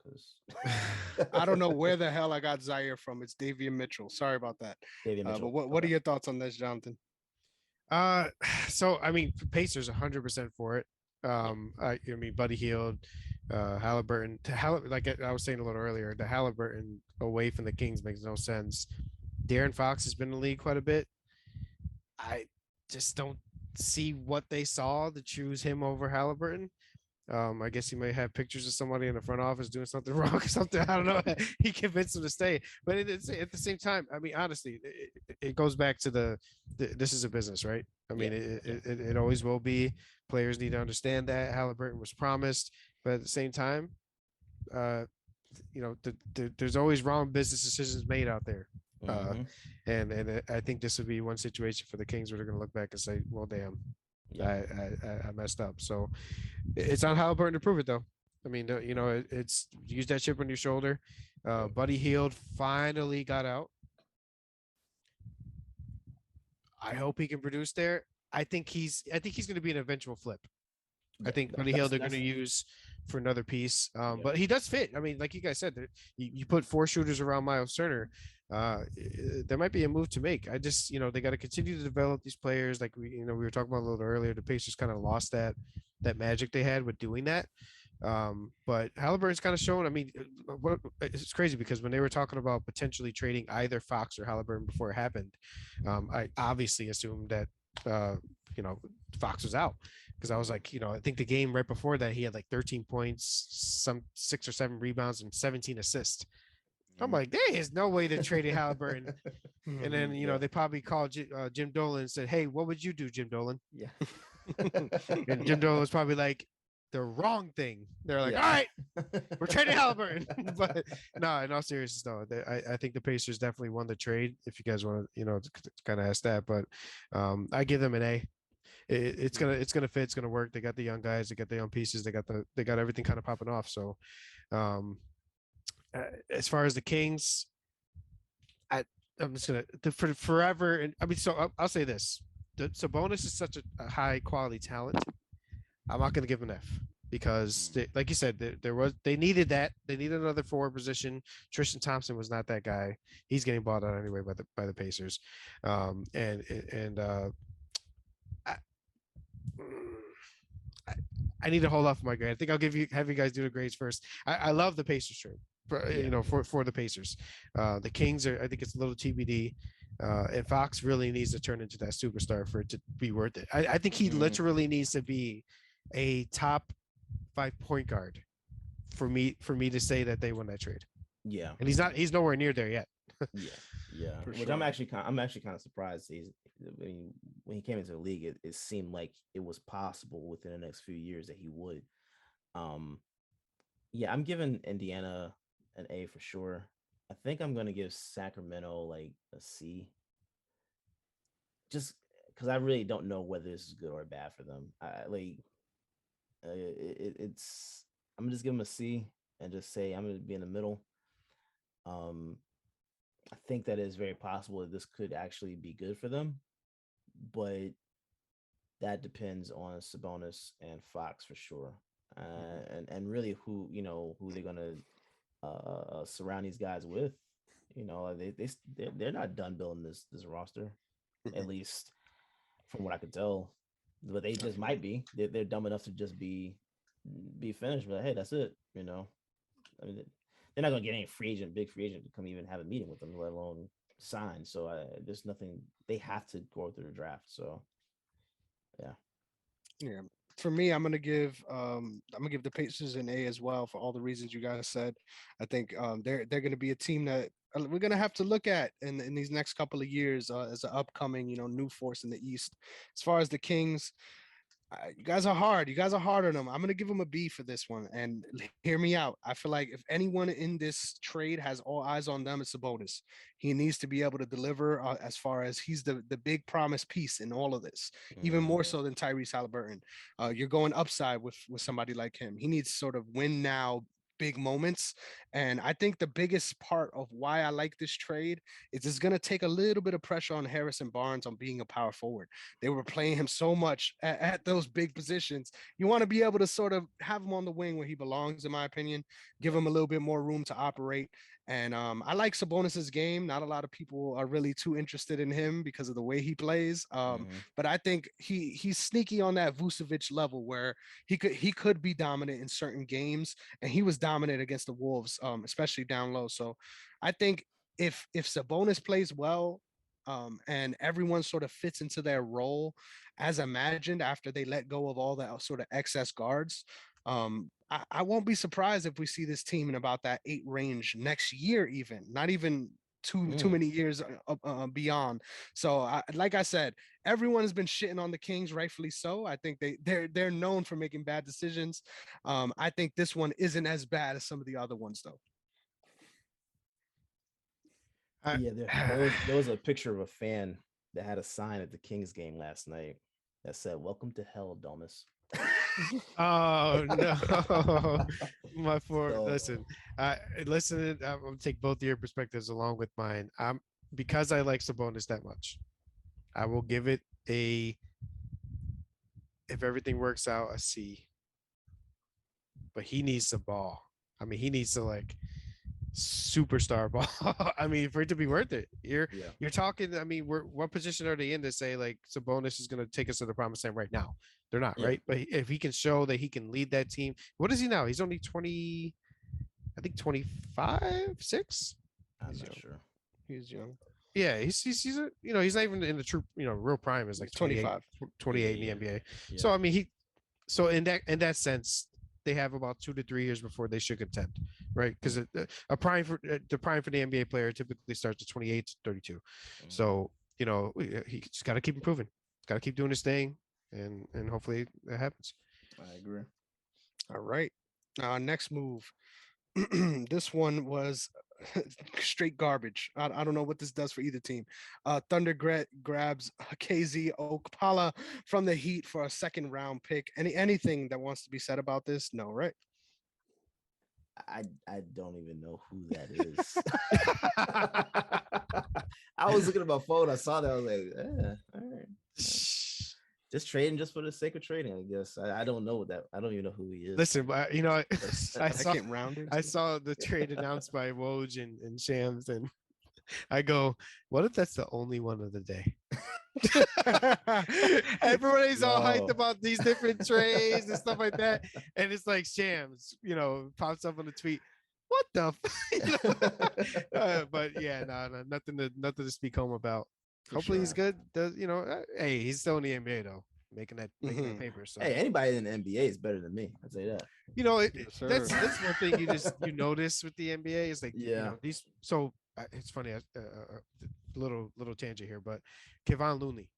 I don't because know where the hell I got Zaire from. It's Davian Mitchell. Sorry about that. David But Mitchell. what are Okay. your thoughts on this, Jonathan? Uh, so I mean, Pacers 100% for it. Yeah. I mean, Buddy Hield, Halliburton. Like I was saying a little earlier, the Halliburton away from the Kings makes no sense. Darren Fox has been in the league quite a bit. I just don't see what they saw to choose him over Halliburton. I guess he may have pictures of somebody in the front office doing something wrong or something. I don't know. He convinced him to stay, but it's at the same time. I mean, honestly, it goes back to this is a business, right? I mean, Yeah. Yeah. it always will be. Players need to understand that Halliburton was promised, but at the same time, uh, there's always wrong business decisions made out there. Uh, Mm-hmm. and I think this would be one situation for the Kings where they're going to look back and say, "Well, damn, Yeah. I messed up." So it's on Halliburton to prove it, though. I mean, it's use that chip on your shoulder. Buddy Hield finally got out. I hope he can produce there. I think he's going to be an eventual flip. I Yeah. think Buddy Hield they're going to use for another piece. Yeah. But he does fit. I mean, like you guys said, you put four shooters around Miles Turner. There might be a move to make. I just, they got to continue to develop these players. Like we were talking about a little earlier. The Pacers kind of lost that magic they had with doing that. But Halliburton's kind of shown. I mean, it's crazy because when they were talking about potentially trading either Fox or Halliburton before it happened, I obviously assumed that uh, you know Fox was out because I was like, I think the game right before that he had like 13 points, some 6 or 7 rebounds, and 17 assists. I'm like, there is no way to trade Halliburton. And then Yeah. they probably called Jim Dolan and said, "Hey, what would you do, Jim Dolan?" Yeah. And Jim Dolan was probably like, "The wrong thing." They're like, Yeah. "All right, we're trading Halliburton." But no, in all seriousness, though, I think the Pacers definitely won the trade. If you guys want to, kind of ask that, but I give them an A. It's gonna fit. It's gonna work. They got the young guys. They got the young pieces. They got everything kind of popping off. So, um, as far as the Kings, I I'm just gonna for forever. And I mean, so I'll say this: Sabonis is such a high quality talent. I'm not gonna give an F because, like you said, they needed that. They needed another forward position. Tristan Thompson was not that guy. He's getting bought out anyway by the Pacers, and I, I I need to hold off my grade. I think I'll have you guys do the grades first. I love the Pacers trade for Yeah. for the Pacers. The Kings I think it's a little TBD. And Fox really needs to turn into that superstar for it to be worth it. I think he literally needs to be a top 5 point guard for me to say that they won that trade. Yeah. And he's nowhere near there yet. Yeah. Yeah. For Which sure. I'm actually kind of surprised. I mean, when he came into the league, it seemed like it was possible within the next few years that he would. Um, yeah, I'm giving Indiana an A for sure. I think I'm gonna give Sacramento like a C, just because I really don't know whether this is good or bad for them. I like it's. I'm gonna just give them a C and just say I'm gonna be in the middle. Um, I think that is very possible that this could actually be good for them, but that depends on Sabonis and Fox for sure. And really who they're gonna surround these guys with. They're not done building this roster, at least from what I could tell. But they just might be. They're dumb enough to just be finished. But hey, that's it. I mean, they're not gonna get any big free agent to come even have a meeting with them, let alone sign. So there's nothing. They have to go through the draft. So yeah. Yeah. For me, I'm gonna give the Pacers an A as well for all the reasons you guys said. I think they're gonna be a team that we're gonna have to look at in these next couple of years as an upcoming new force in the East. As far as the Kings, you guys are hard. You guys are hard on them. I'm gonna give them a B for this one. And hear me out. I feel like if anyone in this trade has all eyes on them, it's Sabonis. He needs to be able to deliver as far as he's the big promise piece in all of this, even more so than Tyrese Halliburton. You're going upside with somebody like him. He needs sort of win now. Big moments. And I think the biggest part of why I like this trade is it's going to take a little bit of pressure on Harrison Barnes on being a power forward. They were playing him so much at those big positions. You want to be able to sort of have him on the wing where he belongs, in my opinion, give him a little bit more room to operate. And I like Sabonis's game. Not a lot of people are really too interested in him because of the way he plays. But I think he's sneaky on that Vucevic level where he could be dominant in certain games, and he was dominant against the Wolves, especially down low. So I think if Sabonis plays well, and everyone sort of fits into their role as imagined after they let go of all the sort of excess guards, I won't be surprised if we see this team in about that 8 range next year, even not even too many years beyond. So like I said, everyone has been shitting on the Kings, rightfully so. I think they're known for making bad decisions. I think this one isn't as bad as some of the other ones, though. Yeah, there was a picture of a fan that had a sign at the Kings game last night that said, "Welcome to hell, Domus." Oh no, So, listen. I'm gonna take both of your perspectives along with mine. Because I like Sabonis that much, I will give it a, if everything works out, a C. But he needs the ball. I mean, he needs to superstar ball. I mean, for it to be worth it. You're talking. I mean, what position are they in to say Sabonis is going to take us to the promised land right now? They're not, right? But if he can show that he can lead that team, what is he now? He's only 20, I think 25, 6. I'm not sure. He's young. Yeah, he's he's not even in the true real prime is like 25, 28 in the NBA. Yeah. So I mean in that sense, they have about 2 to 3 years before they should contend, right? Because the prime for the NBA player typically starts at 28 to 32. So he just got to keep improving, got to keep doing his thing, and hopefully that happens. I agree. All right, next move. This one was straight garbage. I don't know what this does for either team. Thunder grabs KZ Okpala from the Heat for a 2nd round pick. Anything that wants to be said about this? No, right? I don't even know who that is. I was looking at my phone. I saw that. I was like, all right. Just trading just for the sake of trading, I guess. I don't know that. I don't even know who he is. Listen, but I saw the Yeah. trade announced by Woj and Shams, and I go, what if that's the only one of the day? Everybody's all hyped about these different trades and stuff like that, and it's like Shams, pops up on the tweet. What the? But yeah, no, nothing to speak home about. Hopefully he's good. Hey, he's still in the NBA though, making that paper. So hey, anybody in the NBA is better than me. I'd say that. That's one thing you notice with the NBA is these. So it's funny. Little tangent here, but Kevon Looney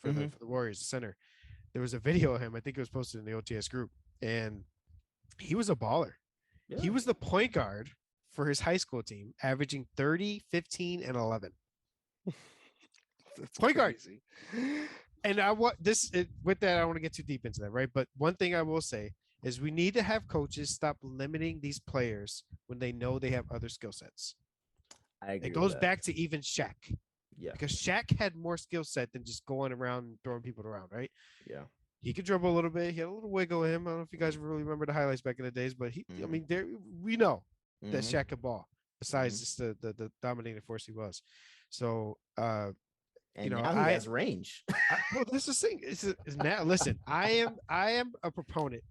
for the Warriors, the center. There was a video of him. I think it was posted in the OTS group, and he was a baller. Yeah. He was the point guard for his high school team, averaging 30, 15, and 11. That's point crazy. Guard. And with that, I don't want to get too deep into that, right? But one thing I will say is we need to have coaches stop limiting these players when they know they have other skill sets. I agree. It goes back to even Shaq. Yeah. Because Shaq had more skill set than just going around and throwing people around, right? Yeah. He could dribble a little bit. He had a little wiggle in him. I don't know if you guys really remember the highlights back in the days, but I mean, we know that Shaq could ball. Besides just the dominating force he was. So, and you know, now he has range. Well, this is the thing. Is now listen. I am a proponent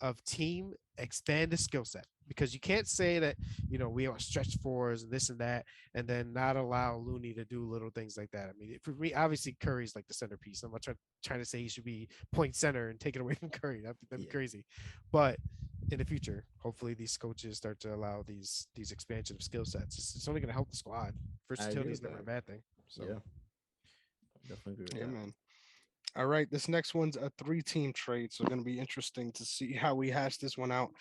of team expand the skill set, because you can't say that, you know, we are stretch fours and this and that, and then not allow Looney to do little things like that. I mean, for me, obviously Curry's like the centerpiece. I'm not trying to say he should be point center and take it away from Curry. That'd be crazy. But in the future, hopefully these coaches start to allow these expansion of skill sets. It's only going to help the squad. Versatility is never a bad thing. So yeah, I definitely agree with that. Man. All right, this next one's a 3-team trade, so it's going to be interesting to see how we hash this one out.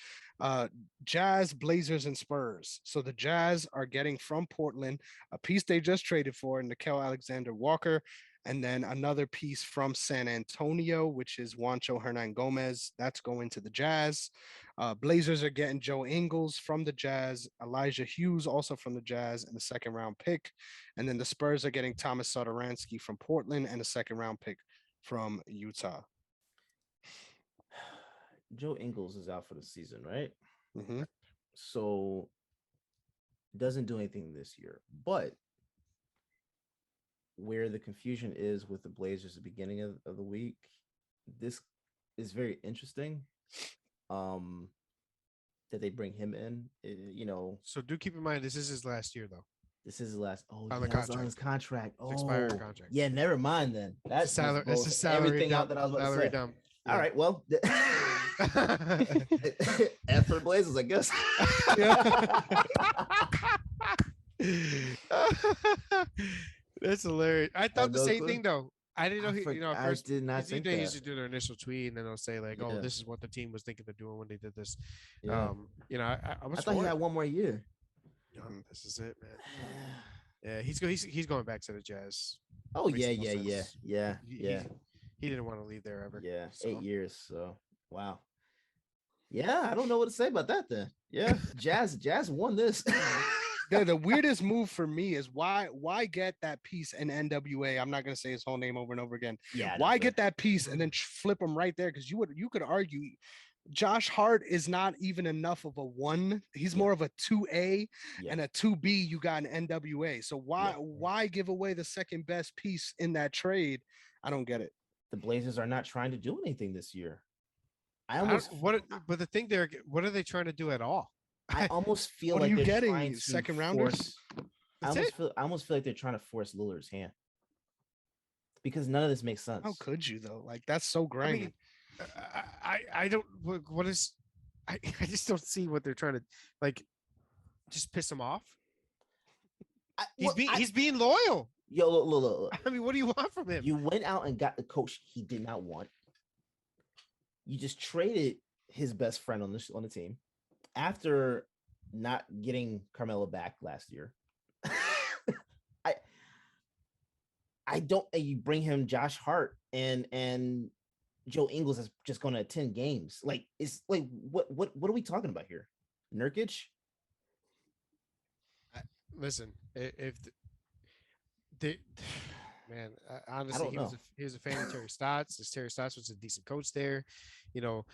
Jazz, Blazers, and Spurs. So the Jazz are getting from Portland a piece they just traded for, Nickeil Alexander-Walker, and then another piece from San Antonio, which is Juancho Hernan-Gomez. That's going to the Jazz. Blazers are getting Joe Ingles from the Jazz, Elijah Hughes also from the Jazz, and a second-round pick. And then the Spurs are getting Thomas Satoransky from Portland and a second-round pick from Utah. Joe Ingles is out for the season, right? Mm-hmm. So doesn't do anything this year. But where the confusion is with the Blazers at the beginning of the week, this is very interesting. That they bring him in, you know. So do keep in mind, this is his last year, though. This is his last. Oh, on his contract. Oh, expired contract. Yeah, never mind then. That's salary. It's a salary everything dump, out that I was about to say. Dump. All right, well, F for the Blazers, I guess. That's hilarious. I thought the same thing though. I didn't know I did not think they that. usually do their initial tweet and then they'll say like, "Oh, this is what the team was thinking of doing when they did this." Yeah. You know, I was. I thought he had one more year. This is it, man. Yeah, he's going back to the Jazz. Oh yeah. He didn't want to leave there ever. Yeah, so. 8 years. So wow. Yeah, I don't know what to say about that then. Yeah, Jazz won this. The weirdest move for me is why get that piece in NWA? I'm not gonna say his whole name over and over again. Yeah. Why get that piece and then flip him right there? Because you could argue Josh Hart is not even enough of a 1. He's more of a 2A and a 2B. You got an NWA. So why give away the second best piece in that trade? I don't get it. The Blazers are not trying to do anything this year. But the thing what are they trying to do at all? I almost feel what like are you they're getting? trying to Second rounders? I almost feel like they're trying to force Lillard's hand because none of this makes sense. How could you though? Like that's so grimy. I mean, I don't. What is? I just don't see what they're trying to like. Just piss him off. He's being loyal. Yo, look. I mean, what do you want from him? You went out and got the coach he did not want. You just traded his best friend on the team after not getting Carmelo back last year. I don't. You bring him Josh Hart and Joe Ingles is just going to attend games. Like it's like what are we talking about here? Nurkic? Listen, if they, man, honestly, he was a fan of Terry Stotts. Terry Stotts was a decent coach there. You know,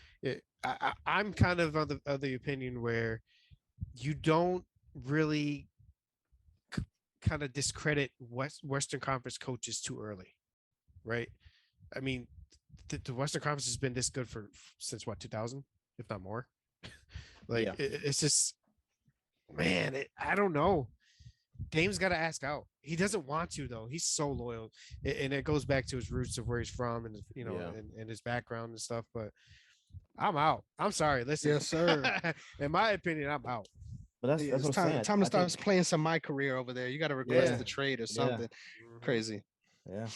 I'm kind of of the opinion where you don't really kind of discredit Western Conference coaches too early, right? I mean, the Western Conference has been this good since what, 2000, if not more. It's just, man, I don't know. Dame's got to ask out. He doesn't want to though. He's so loyal, and it goes back to his roots of where he's from and and his background and stuff. But I'm out. I'm sorry. Listen, yes, sir. In my opinion, I'm out. But that's what I'm saying. Time to start playing some My Career over there. You got to request the trade or something. Crazy. Yeah.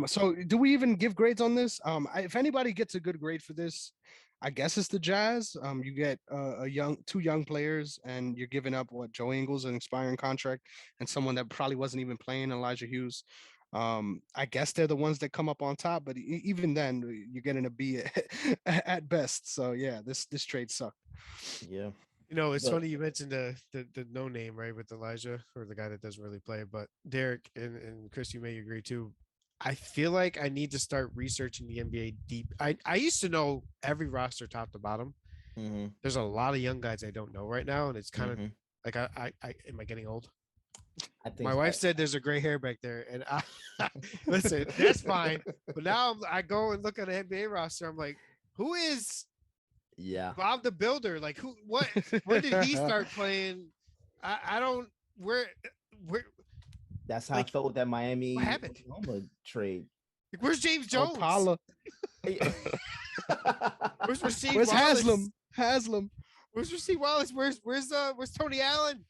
So do we even give grades on this? If anybody gets a good grade for this, I guess it's the Jazz. You get two young players, and you're giving up Joe Ingles, an expiring contract, and someone that probably wasn't even playing, Elijah Hughes. I guess they're the ones that come up on top, but even then, you're getting a B at best. So yeah, this trade sucked. Yeah. You know, it's But funny you mentioned the no name, right, with Elijah, or the guy that doesn't really play, but Derek and Chris, you may agree too. I feel like I need to start researching the NBA deep. I used to know every roster top to bottom. mhm, There's a lot of young guys I don't know right now, and it's kind of mhm. like I am I getting old? I think My wife said there's a gray hair back there, and I listen, that's fine. But now I go and look at an NBA roster. I'm like, who is yeah. Bob the Builder? Like who? What? When did he start playing? I don't. Where? That's how I Like felt with that what Miami happened? Oklahoma trade. Like, where's James Oh, Jones? Paula. Where's Rasheed Where's Wallace? Haslam? Where's Rasheed Wallace? Where's Tony Allen?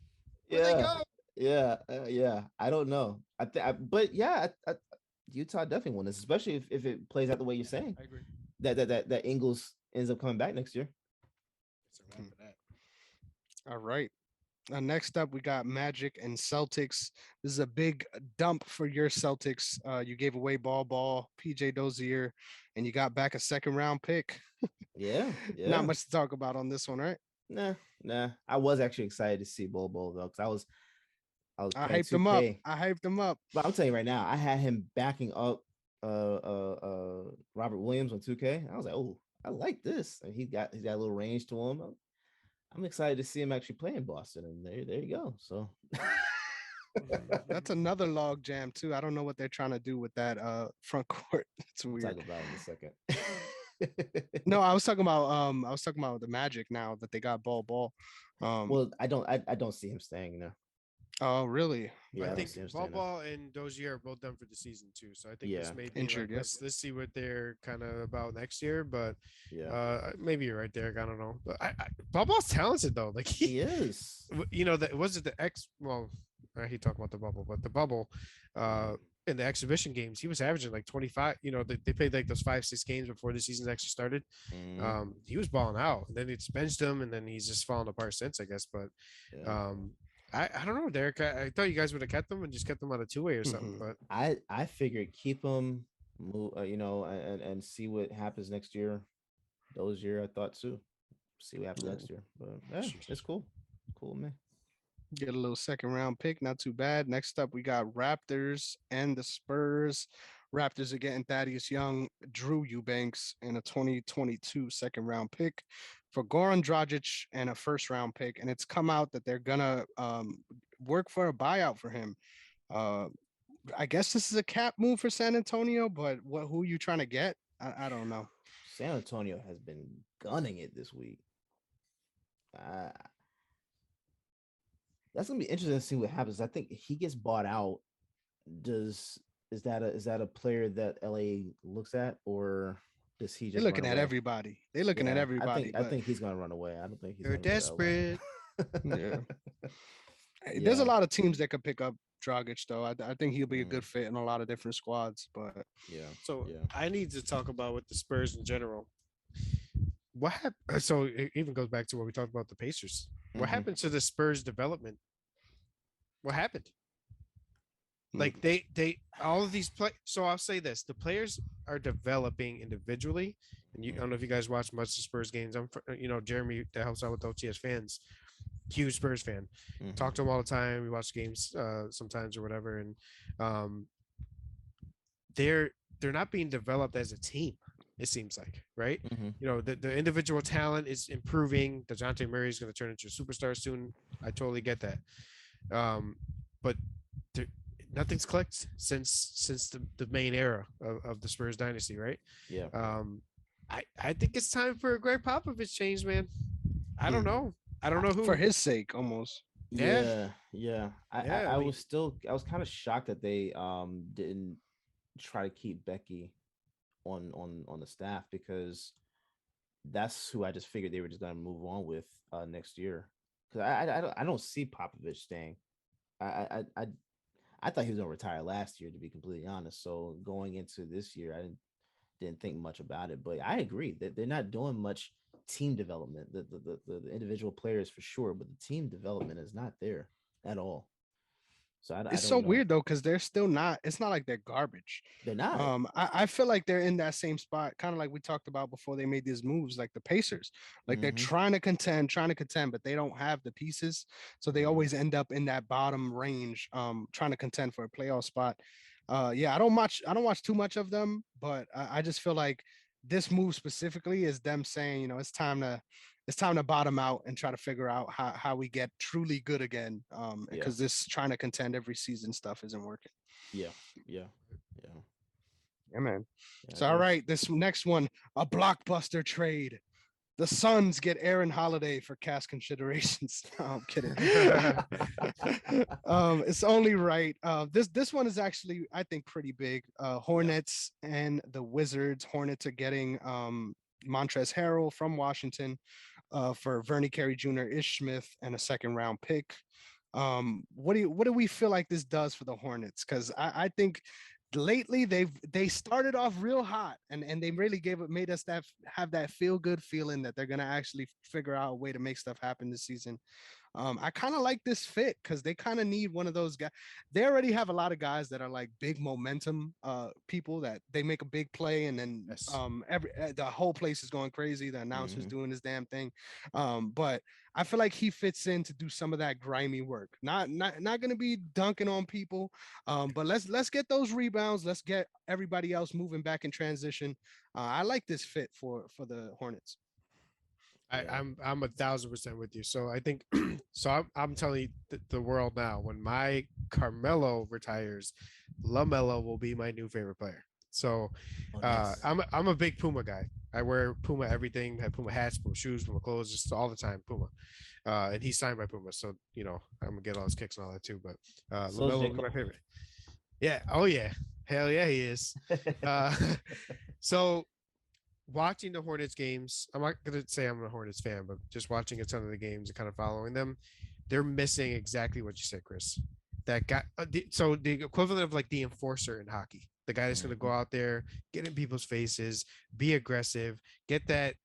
Where'd they Yeah, go? yeah. I don't know. But yeah, Utah definitely won this, especially if it plays out the way you're saying. I agree. That Ingles ends up coming back next year. It's a wrap for that. All right. Next up, we got Magic and Celtics. This is a big dump for your Celtics. You gave away Ball, PJ Dozier, and you got back a second round pick. Yeah, Not yeah. much to talk about on this one, right? Nah. I was actually excited to see Bol though, because I was I playing hyped him up. 2K. I hyped him up. But I'm telling you right now, I had him backing up Robert Williams on 2K. I was like, oh, I like this. And he's got a little range to him. I'm excited to see him actually play in Boston. And there you go. So That's another log jam too. I don't know what they're trying to do with that front court. It's we'll weird. talk about it in a second. No, I was talking about the Magic now that they got Ball. Well, I don't see him staying now. Oh, really? Yeah, I I don't think see him staying now. Ball and Dozier are both done for the season too. So I think Yeah. this may be Injured, like, yes. let's see what they're kind of about next year. But Yeah. maybe you're right, Derek. I don't know. But Ball's talented though. Like He is. you know, that was it the X. Well, he talked about the bubble, but the bubble, in the exhibition games, he was averaging like 25. You know, they played like those 5-6 games before the season's actually started. Mhm. He was balling out, and then it's benched him, and then he's just fallen apart since, I guess. But Yeah. I don't know, Derek. I thought you guys would have kept them and just kept them on a two-way or something. Mhm. But I figured keep him, and see what happens next year. Those year I thought too. See what happens Yeah. next year. But yeah, it's cool. Cool, man. Get a little second round pick, not too bad. Next up, we got Raptors and the Spurs. Raptors are getting Thaddeus Young, Drew Eubanks, and a 2022 second round pick for Goran Dragic and a first round pick. And it's come out that they're gonna work for a buyout for him. Uh, I guess this is a cap move for San Antonio, but who are you trying to get? I don't know. San Antonio has been gunning it this week. That's gonna be interesting to see what happens. I think if he gets bought out. Is that a player that LA looks at, or does he They're just looking run at away? everybody. They're looking at Yeah, everybody. I think he's gonna run away. I don't think he's they're gonna go to LA. desperate. Yeah. There's a Yeah. lot of teams that could pick up Dragic, though. I think he'll be a Mhm. good fit in a lot of different squads. But Yeah. So Yeah. I need to talk about with the Spurs in general. What happened? So it even goes back to what we talked about the Pacers. What Mhm. happened to the Spurs development? What happened? Hmm. Like they all of these play. So I'll say this: the players are developing individually, and I don't know if you guys watch much of the Spurs games. Jeremy that helps out with OTS fans, huge Spurs fan. Mhm. Talk to him all the time. We watch games sometimes or whatever, and um, they're not being developed as a team. It seems like, right? Mhm. You know, the individual talent is improving. DeJounte Murray is going to turn into a superstar soon. I totally get that. But there, nothing's clicked since the main era of the Spurs dynasty, right? Yeah. I think it's time for a Greg Popovich change, man. I don't Hmm. know. I don't know who. for his sake, almost. Yeah. Yeah. Yeah, I I mean- was kind of shocked that they didn't try to keep Becky on the staff, because that's who I just figured they were just gonna move on with next year. Because I don't see Popovich staying. I thought he was gonna retire last year, to be completely honest. So going into this year, I didn't think much about it. But I agree that they're not doing much team development. The individual players for sure, but the team development is not there at all. So I It's don't so know. weird though, because they're still not. It's not like they're garbage. They're not. I feel like they're in that same spot, kind of like we talked about before they made these moves, like the Pacers. Like they're trying to contend, but they don't have the pieces, so they always end up in that bottom range, trying to contend for a playoff spot. Yeah, I don't watch too much of them, but I just feel like this move specifically is them saying, it's time to bottom out and try to figure out how we get truly good again. Because this trying to contend every season stuff isn't working. Yeah, yeah, yeah. Yeah, man. Yeah, So all right, this next one, a blockbuster trade. The Suns get Aaron Holiday for cash considerations. No, I'm kidding. It's only right. This one is actually, I think, pretty big. Hornets and the Wizards. Hornets are getting Montrezl Harrell from Washington for Vernie Carey Jr., Ish Smith, and a second round pick. What do we feel like this does for the Hornets? Because I think lately they started off real hot and they really made us have that feel good feeling that they're gonna actually figure out a way to make stuff happen this season. I kind of like this fit because they kind of need one of those guys. They already have a lot of guys that are like big momentum people that they make a big play and then the whole place is going crazy. The announcer's doing his damn thing. But I feel like he fits in to do some of that grimy work. Not going to be dunking on people, but let's get those rebounds. Let's get everybody else moving back in transition. I like this fit for the Hornets. I'm 1,000% with you. So I think I'm telling you the world now. When my Carmelo retires, LaMelo will be my new favorite player. So I'm a big Puma guy. I wear Puma everything. I have Puma hats, Puma shoes, Puma clothes, just all the time. Puma, and he's signed by Puma, so I'm gonna get all his kicks and all that too. But LaMelo will be my favorite. Yeah. Oh yeah. Hell yeah, he is. So. Watching the Hornets games, I'm not going to say I'm a Hornets fan, but just watching a ton of the games and kind of following them, they're missing exactly what you said, Chris. That guy, so the equivalent of like the enforcer in hockey, the guy that's going to go out there, get in people's faces, be aggressive, get that,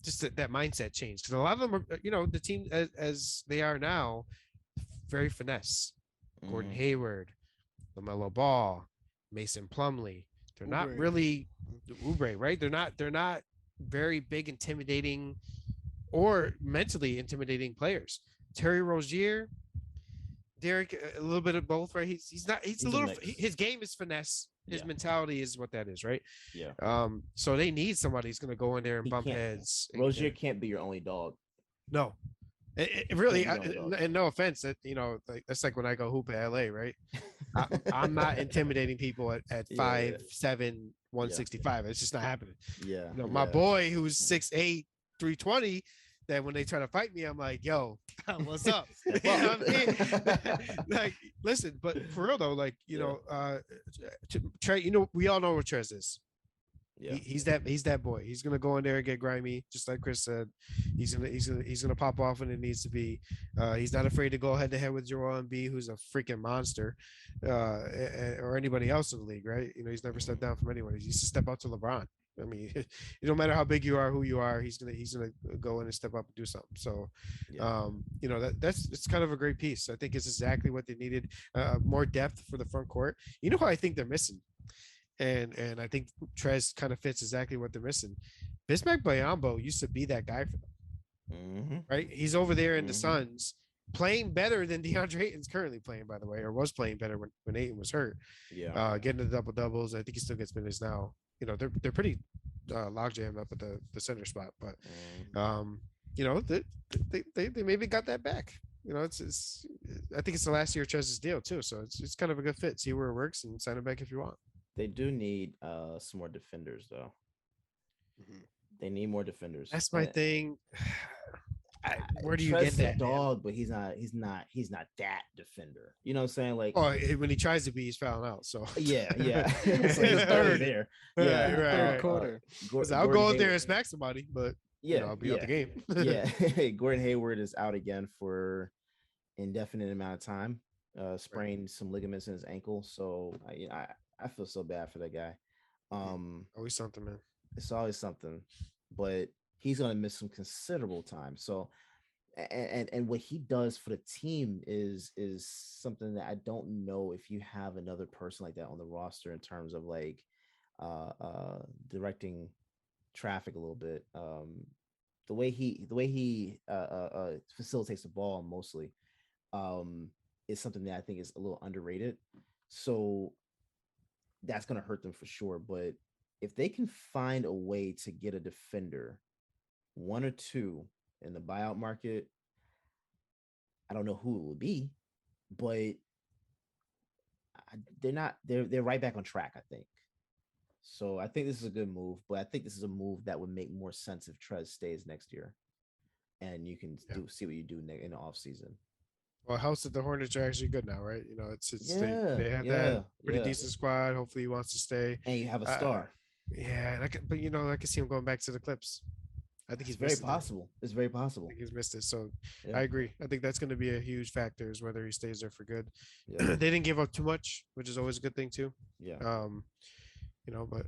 just that mindset change. Because a lot of them are, the team as they are now, very finesse. Gordon Hayward, LaMelo Ball, Mason Plumlee. They're not really Oubre, right? They're not very big, intimidating, or mentally intimidating players. Terry Rozier, Derrick, a little bit of both, right? He's a little. His game is finesse. His mentality is what that is, right? Yeah. So they need somebody who's going to go in there and bump heads. Rozier can't be your only dog. No. It really, and no offense, that like that's like when I go hoop at LA, right? I'm not intimidating people at 5'7", 165. It's just not happening. Yeah. My boy who's 6'8", 320, that when they try to fight me, I'm like, yo, what's up? You know what I mean? Like, listen, but for real though, like, Trey, we all know what Trez is. Yeah. He's that boy. He's gonna go in there and get grimy, just like Chris said. He's gonna pop off when it needs to be. He's not afraid to go head to head with Joel Embiid, who's a freaking monster, or anybody else in the league, right? He's never stepped down from anyone. He used to step out to LeBron. I mean, it don't matter how big you are, who you are, he's gonna go in and step up and do something. So, it's kind of a great piece. I think it's exactly what they needed. More depth for the front court. You know who I think they're missing? And I think Trez kind of fits exactly what they're missing. Bismack Biyombo used to be that guy for them, right? He's over there in the Suns playing better than DeAndre Ayton's currently playing, by the way, or was playing better when Ayton was hurt. Yeah, getting the double doubles. I think he still gets minutes now. They're pretty log jammed up at the center spot, but they maybe got that back. It's I think it's the last year of Trez's deal too, so it's kind of a good fit. See where it works and sign him back if you want. They do need some more defenders, though. They need more defenders. That's my thing. Where do you get that dog? But he's not that defender. You know what I'm saying? Like, when he tries to be, he's fouling out. So yeah. It's like he's third there. Yeah, third quarter. I'll go out there and smack somebody, but I'll be out the game. Yeah, Gordon Hayward is out again for indefinite amount of time. Sprained some ligaments in his ankle, so I feel so bad for that guy. Always something, man. It's always something, but he's gonna miss some considerable time. So, and what he does for the team is something that I don't know if you have another person like that on the roster in terms of like directing traffic a little bit. The way he facilitates the ball mostly is something that I think is a little underrated. So that's going to hurt them for sure. But if they can find a way to get a defender, one or two in the buyout market, I don't know who it would be, but they're not. They're right back on track, I think. So I think this is a good move, but I think this is a move that would make more sense if Trez stays next year, and you can see what you do in the off season. Well, it helps that the Hornets are actually good now, right? They have Yeah, that pretty decent squad. Hopefully, he wants to stay. And you have a Uh, star. yeah, but I can see him going back to the Clips. I think It's he's very missed possible. It's very I possible. think he's missed it. So Yeah. I agree. I think that's going to be a huge factor is whether he stays there for good. Yeah. They didn't give up too much, which is always a good thing too. Yeah. But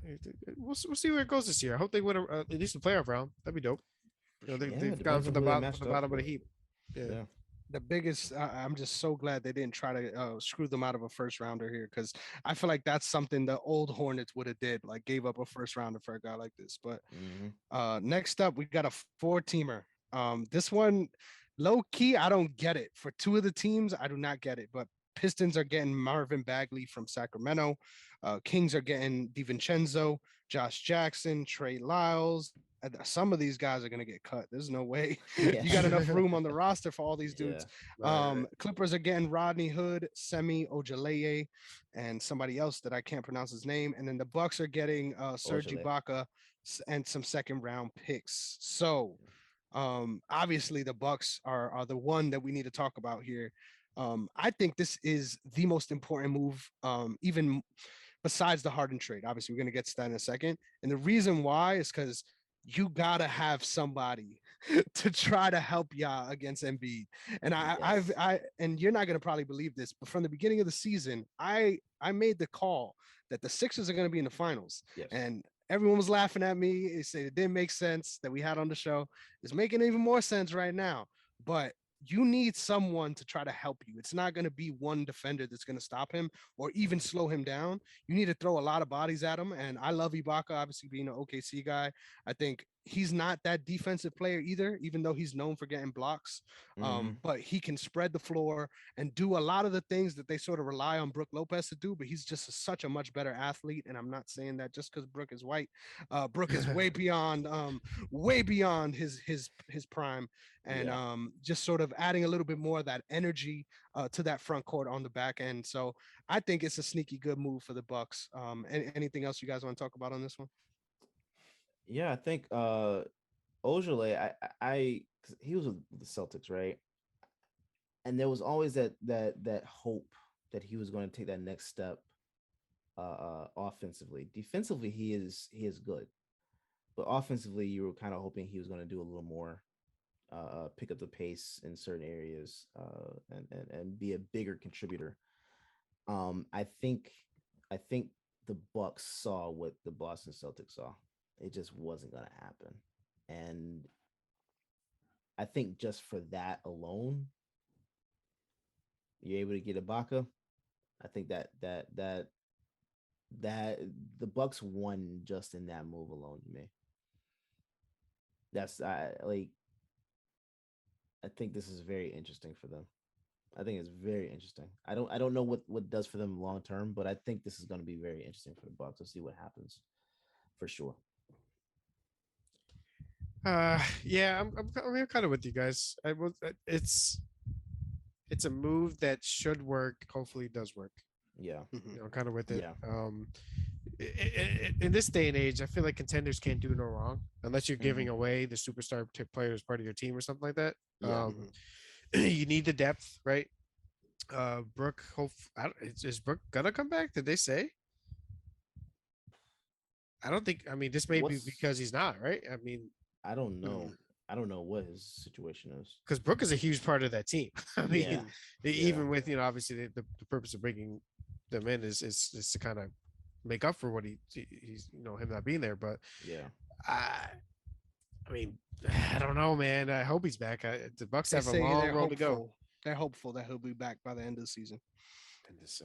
we'll see where it goes this year. I hope they win at least the playoff round. That'd be dope. They've gone from the bottom of the heap. Yeah. The biggest, I'm just so glad they didn't try to screw them out of a first rounder here, because I feel like that's something the old Hornets would have did, like gave up a first rounder for a guy like this. But next up, we got a 4-teamer. This one, low key, I don't get it. For two of the teams, I do not get it. But Pistons are getting Marvin Bagley from Sacramento. Kings are getting DiVincenzo, Josh Jackson, Trey Lyles. Some of these guys are going to get cut. There's no way you got enough room on the roster for all these dudes. Yeah. Right. Clippers are getting Rodney Hood, Semi Ojeleye, and somebody else that I can't pronounce his name. And then the Bucks are getting Serge Ibaka and some second round picks. So obviously the Bucks are the one that we need to talk about here. I think this is the most important move, even besides the Harden trade. Obviously, we're going to get to that in a second. And the reason why is because you gotta have somebody to try to help y'all against Embiid. And and you're not gonna probably believe this, but from the beginning of the season, I made the call that the Sixers are gonna be in the finals. Yes. And everyone was laughing at me. They said it didn't make sense that we had on the show. It's making even more sense right now. But you need someone to try to help you. It's not going to be one defender that's going to stop him or even slow him down. You need to throw a lot of bodies at him. And I love Ibaka, obviously being an OKC guy. I think he's not that defensive player either, even though he's known for getting blocks. But he can spread the floor and do a lot of the things that they sort of rely on Brook Lopez to do. But he's just such a much better athlete. And I'm not saying that just because Brook is white. Brook is way beyond his prime. And just sort of adding a little bit more of that energy to that front court on the back end. So I think it's a sneaky good move for the Bucks. Anything else you guys want to talk about on this one? Yeah, I think Ojale, he was with the Celtics, right? And there was always that hope that he was going to take that next step offensively. Defensively, he is good, but offensively, you were kind of hoping he was going to do a little more, pick up the pace in certain areas, and be a bigger contributor. I think the Bucks saw what the Boston Celtics saw. It just wasn't going to happen. And I think just for that alone, you're able to get Ibaka. I think that the Bucks won just in that move alone to me. I think this is very interesting for them. I think it's very interesting. I don't know what it does for them long term, but I think this is going to be very interesting for the Bucks. Let's see what happens for sure. Yeah, I'm kind of with you guys. It's a move that should work. Hopefully, it does work. Yeah, kind of with it. Yeah. In this day and age, I feel like contenders can't do no wrong unless you're giving away the superstar player as part of your team or something like that. Yeah. You need the depth, right? Brook, is Brook gonna come back? Did they say? I don't think. I mean, this may be because he's not, right? I mean, I don't know. I don't know what his situation is. Because Brook is a huge part of that team. I mean, even with obviously the purpose of bringing them in is to kind of make up for what he's him not being there. But yeah, I mean, I don't know, man. I hope he's back. The Bucks They have a say long they're road to go. hopeful. They're hopeful that he'll be back by the end of the season.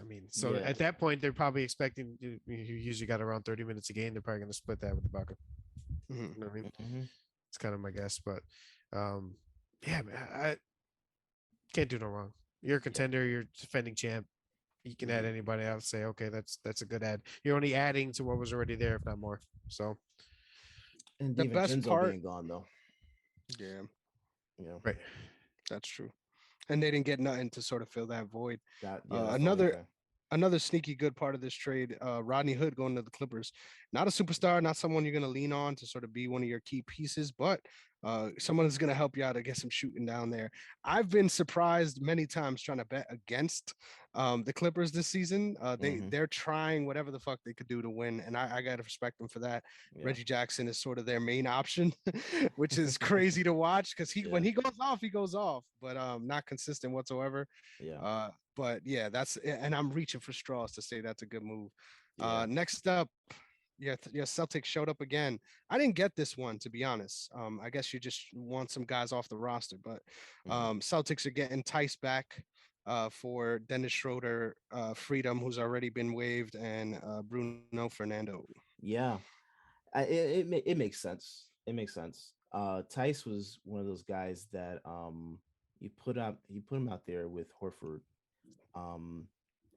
I mean, so Yeah. at that point, they're probably expecting. You usually got around 30 minutes a game. They're probably going to split that with the Bucket. Mhm. You know what I mean? Mm-hmm. It's kind of my guess, but yeah, man, I can't do no wrong. You're a contender. You're defending champ. You can add anybody else. Say, okay, that's a good add. You're only adding to what was already there, if not more. So, And The best DiVincenzo part, being gone though, yeah, you know, right. that's true. And they didn't get nothing to sort of fill that void. that's the only Another thing. another sneaky good part of this trade, Rodney Hood going to the Clippers. Not a superstar, not someone you're going to lean on to sort of be one of your key pieces, but someone is going to help you out to get some shooting down there. I've been surprised many times trying to bet against the Clippers this season. They're trying whatever the fuck they could do to win, and I got to respect them for that. Yeah. Reggie Jackson is sort of their main option, which is crazy to watch because when he goes off, but not consistent whatsoever. Yeah. But yeah, and I'm reaching for straws to say that's a good move. Yeah. Next up, your Celtics showed up again. I didn't get this one, to be honest. I guess you just want some guys off the roster, but Celtics are getting Tice back for Dennis Schroeder, Freedom, who's already been waived, and Bruno Fernando. Yeah. It makes sense. It makes sense. Tice was one of those guys that you put him out there with Horford.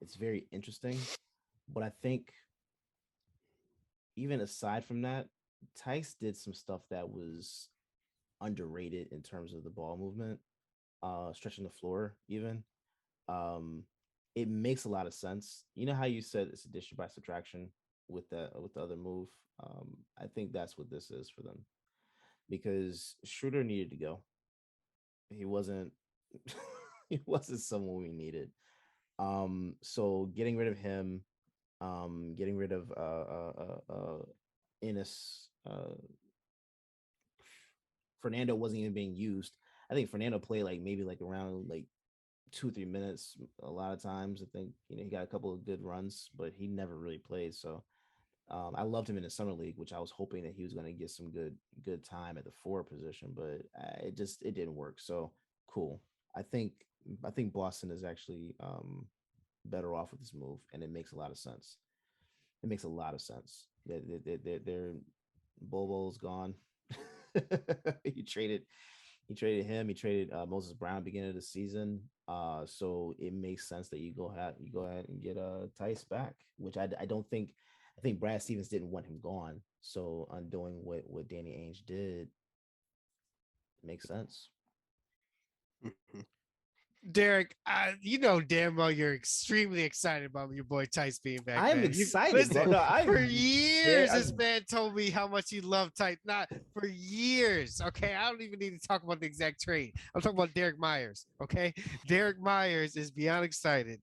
It's very interesting, but I think even aside from that, Tice did some stuff that was underrated in terms of the ball movement, stretching the floor even. Um, it makes a lot of sense. You know how you said it's addition by subtraction with the other move. I think that's what this is for them because Schroeder needed to go. He wasn't he wasn't someone we needed. So getting rid of him, getting rid of Ennis, Fernando wasn't even being used. I think Fernando played like maybe like around like 2 or 3 minutes a lot of times. I think he got a couple of good runs, but he never really played. So I loved him in the summer league, which I was hoping that he was going to get some good time at the forward position, but it didn't work. So cool. I think Boston is actually better off with this move, and it makes a lot of sense. It makes a lot of sense. They're Bobo's gone. he traded he traded him. He traded Moses Brown beginning of the season. So it makes sense that you go ahead and get Tice back, which I don't think. I think Brad Stevens didn't want him gone. So undoing what Danny Ainge did makes sense. Mhm. Derek, you know damn well you're extremely excited about your boy Tice being back. I'm man. excited, bro. Listen, No, for years, yeah, this man told me how much he loved Tice. Not for years. Okay, I don't even need to talk about the exact trade. I'm talking about Derek Myers. Okay, Derek Myers is beyond excited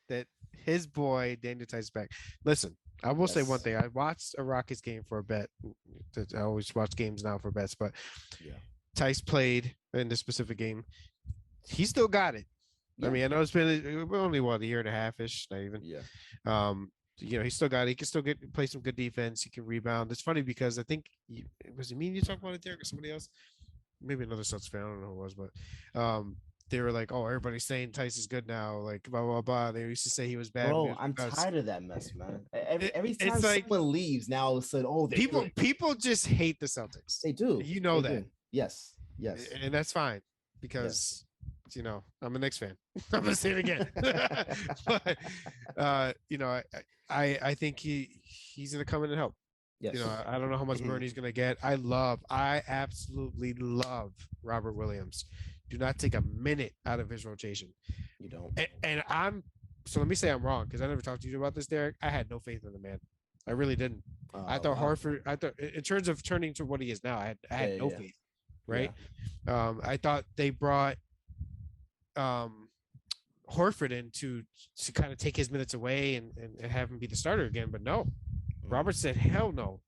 that his boy Daniel Tice is back. Listen, I will say one Yes. thing. I watched a Rockets game for a bet. I always watch games now for bets, but Yeah. Tice played in this specific game. He still got it. I Yeah. mean, I know it's been only a year and a half ish, not even. Yeah. He still got it. He can still play some good defense. He can rebound. It's funny because I think was it me and you talking about it, Derek, or somebody else? Maybe another Suns fan. I don't know who it was, but they were like, "Oh, everybody's saying Tice is good now." Like blah blah blah. They used to say he was bad. Bro, I'm tired of that mess, man. Every time It's like someone leaves, now all of a sudden, oh, they're good. people just hate the Celtics. They do. You know They that. do. Yes. Yes. And that's fine because I'm a Knicks fan. I'm gonna say it again. But I think he's gonna come in and help. Yes. I don't know how much burn he's gonna get. I absolutely love Robert Williams. Do not take a minute out of his rotation. You don't. And so let me say I'm wrong because I never talked to you about this, Derek. I had no faith in the man. I really didn't. I thought Wow. Hartford. I thought in terms of turning to what he is now, I had no faith. Right. Yeah. I thought they brought Horford in to kind of take his minutes away and have him be the starter again, but no. Robert said, "Hell no!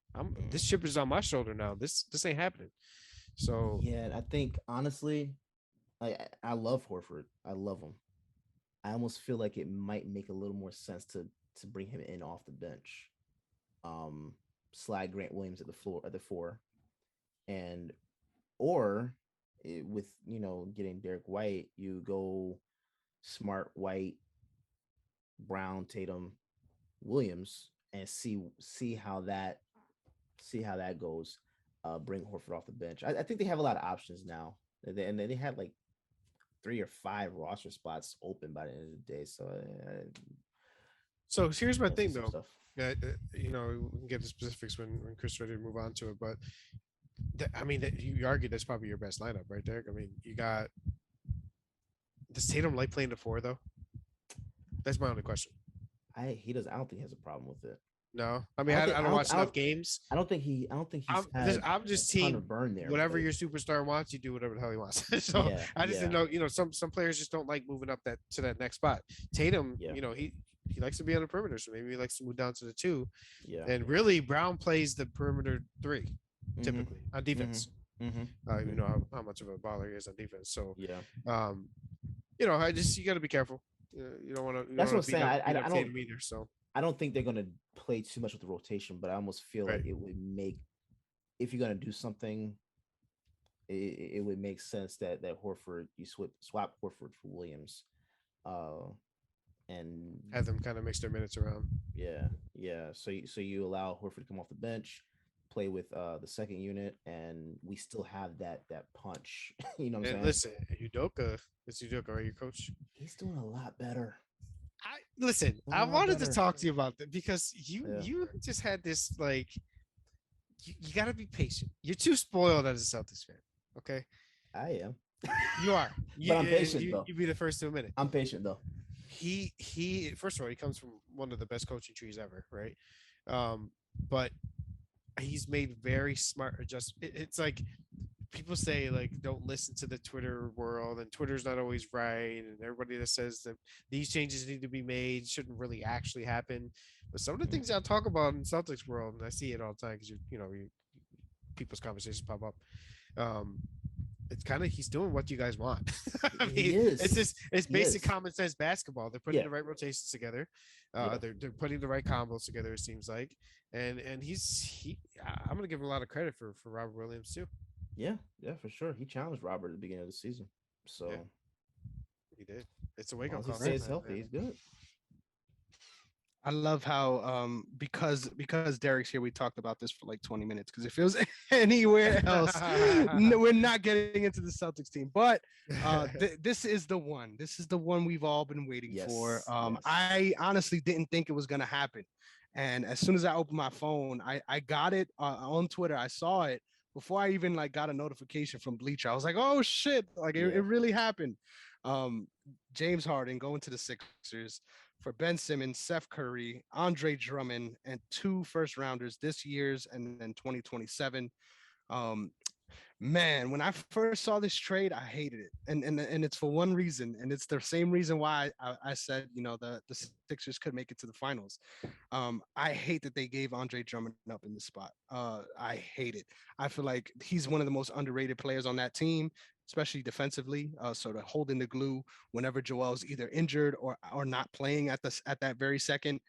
This ship is on my shoulder now. This ain't happening." So yeah, I think honestly, I love Horford. I love him. I almost feel like it might make a little more sense to bring him in off the bench. Slide Grant Williams at the 4, and or with getting Derek White, you go Smart, White, Brown, Tatum, Williams, and see how that goes. Bring Horford off the bench. I think they have a lot of options now, and they had like 3 or 5 roster spots open by the end of the day. So So here's my we'll see thing some though. stuff. We can get the specifics when Chris is ready to move on to it. But I mean, you argue that's probably your best lineup, right, Derek? I mean, you got does Tatum like playing the 4 though? That's my only question. He does. I don't think he has a problem with it. No, I mean, I don't I think. don't watch enough games. I don't think he. I don't think he's had I'm just a ton team of burn there. whatever your superstar wants, you do whatever the hell he wants. So Yeah, I just didn't know, some players just don't like moving up to that next spot. Tatum, Yeah. He likes to be on the perimeter, so maybe he likes to move down to the 2. Yeah. And really, Brown plays the perimeter 3 Mhm. typically on defense. Mm-hmm. You know how much of a baller he is on defense. So Yeah. you got to be careful. You don't want to. That's what I'm saying. I don't. Tatum either. So I don't think they're gonna play too much with the rotation, but I almost feel Right. like it would make, if you're gonna do something, it would make sense that Horford, you swap Horford for Williams, and have them kind of mix their minutes around. yeah. So you allow Horford to come off the bench, play with the second unit, and we still have that punch. You know what I'm And saying? listen, Udoka, right? Your coach. He's doing a lot better. I wanted to talk to you about that because Yeah. you just had this like you got to be patient. You're too spoiled as a Celtics fan. Okay, I am. you are. But I'm patient, though. You be the first to admit it. I'm patient though. He first of all, he comes from one of the best coaching trees ever, right? But he's made very smart adjustments. It's like people say like don't listen to the Twitter world, and Twitter's not always right, and everybody that says that these changes need to be made shouldn't really actually happen. But some of the things I talk about in Celtics world, and I see it all the time because people's conversations pop up. It's kind of he's doing what you guys want. I He mean, is. it's He basic is. common sense basketball. They're putting Yeah. the right rotations together. Yeah. They're putting the right combos together. It seems like, and I'm gonna give him a lot of credit for Robert Williams too. Yeah, for sure. He challenged Robert at the beginning of the season. So Yeah. He did. It's a as wake long up as he call. stays man. healthy, he's good. I love how because Derek's here, we talked about this for like 20 minutes. Because if it was anywhere else, no, we're not getting into the Celtics team. But this is the one. This is the one we've all been waiting for. Yes. I honestly didn't think it was gonna happen, and as soon as I opened my phone, I got it on Twitter. I saw it before I even like got a notification from Bleacher. I was like, oh shit! Like Yeah. it really happened. James Harden going to the Sixers for Ben Simmons, Seth Curry, Andre Drummond, and 2 first rounders this year's and then 2027. Um, man, when I first saw this trade, I hated it, and it's for one reason, and it's the same reason why I said the Sixers could make it to the finals. I hate that they gave Andre Drummond up in this spot. I hate it. I feel like he's one of the most underrated players on that team, especially defensively. Sort of holding the glue whenever Joel's either injured or not playing at that very second.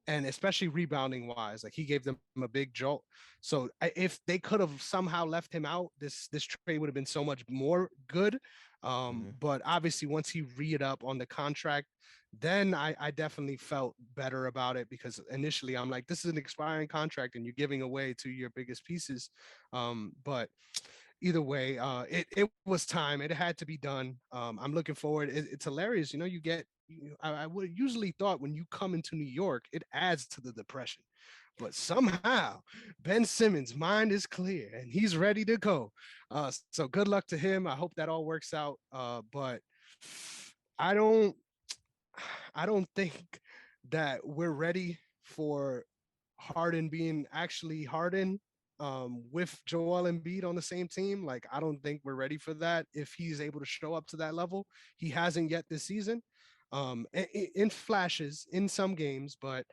And especially rebounding wise, like he gave them a big jolt. So if they could have somehow left him out, this trade would have been so much more good. But obviously, once he re-ed up on the contract, then I definitely felt better about it, because initially I'm like, this is an expiring contract and you're giving away 2 of your biggest pieces. But either way, it was time. It had to be done. I'm looking forward. It's hilarious. I would usually thought when you come into New York, it adds to the depression. But somehow Ben Simmons' mind is clear and he's ready to go. So good luck to him. I hope that all works out. But I don't think that we're ready for Harden being actually Harden with Joel Embiid on the same team. Like, I don't think we're ready for that. If he's able to show up to that level, he hasn't yet this season. In flashes in some games, but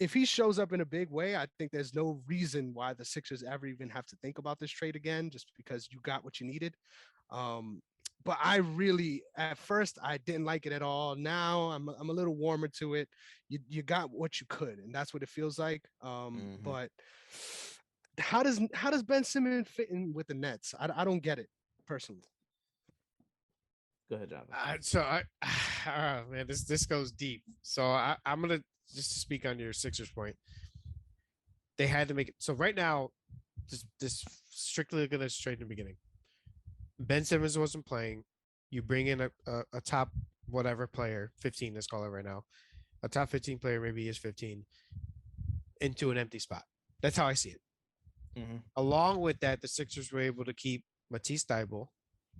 if he shows up in a big way, I think there's no reason why the Sixers ever even have to think about this trade again, just because you got what you needed. But I really, at first, I didn't like it at all. Now I'm a little warmer to it. You got what you could, and that's what it feels like. But how does Ben Simmons fit in with the Nets? I don't get it personally. Go ahead, Jonathan. Man, this goes deep. So I'm gonna just to speak on your Sixers point. They had to make it. So right now, this strictly gonna straight in the beginning. Ben Simmons wasn't playing. You bring in a top whatever player, 15, let's call it right now. A top 15 player, maybe he is 15, into an empty spot. That's how I see it. Mm-hmm. Along with that, the Sixers were able to keep Matisse Thybulle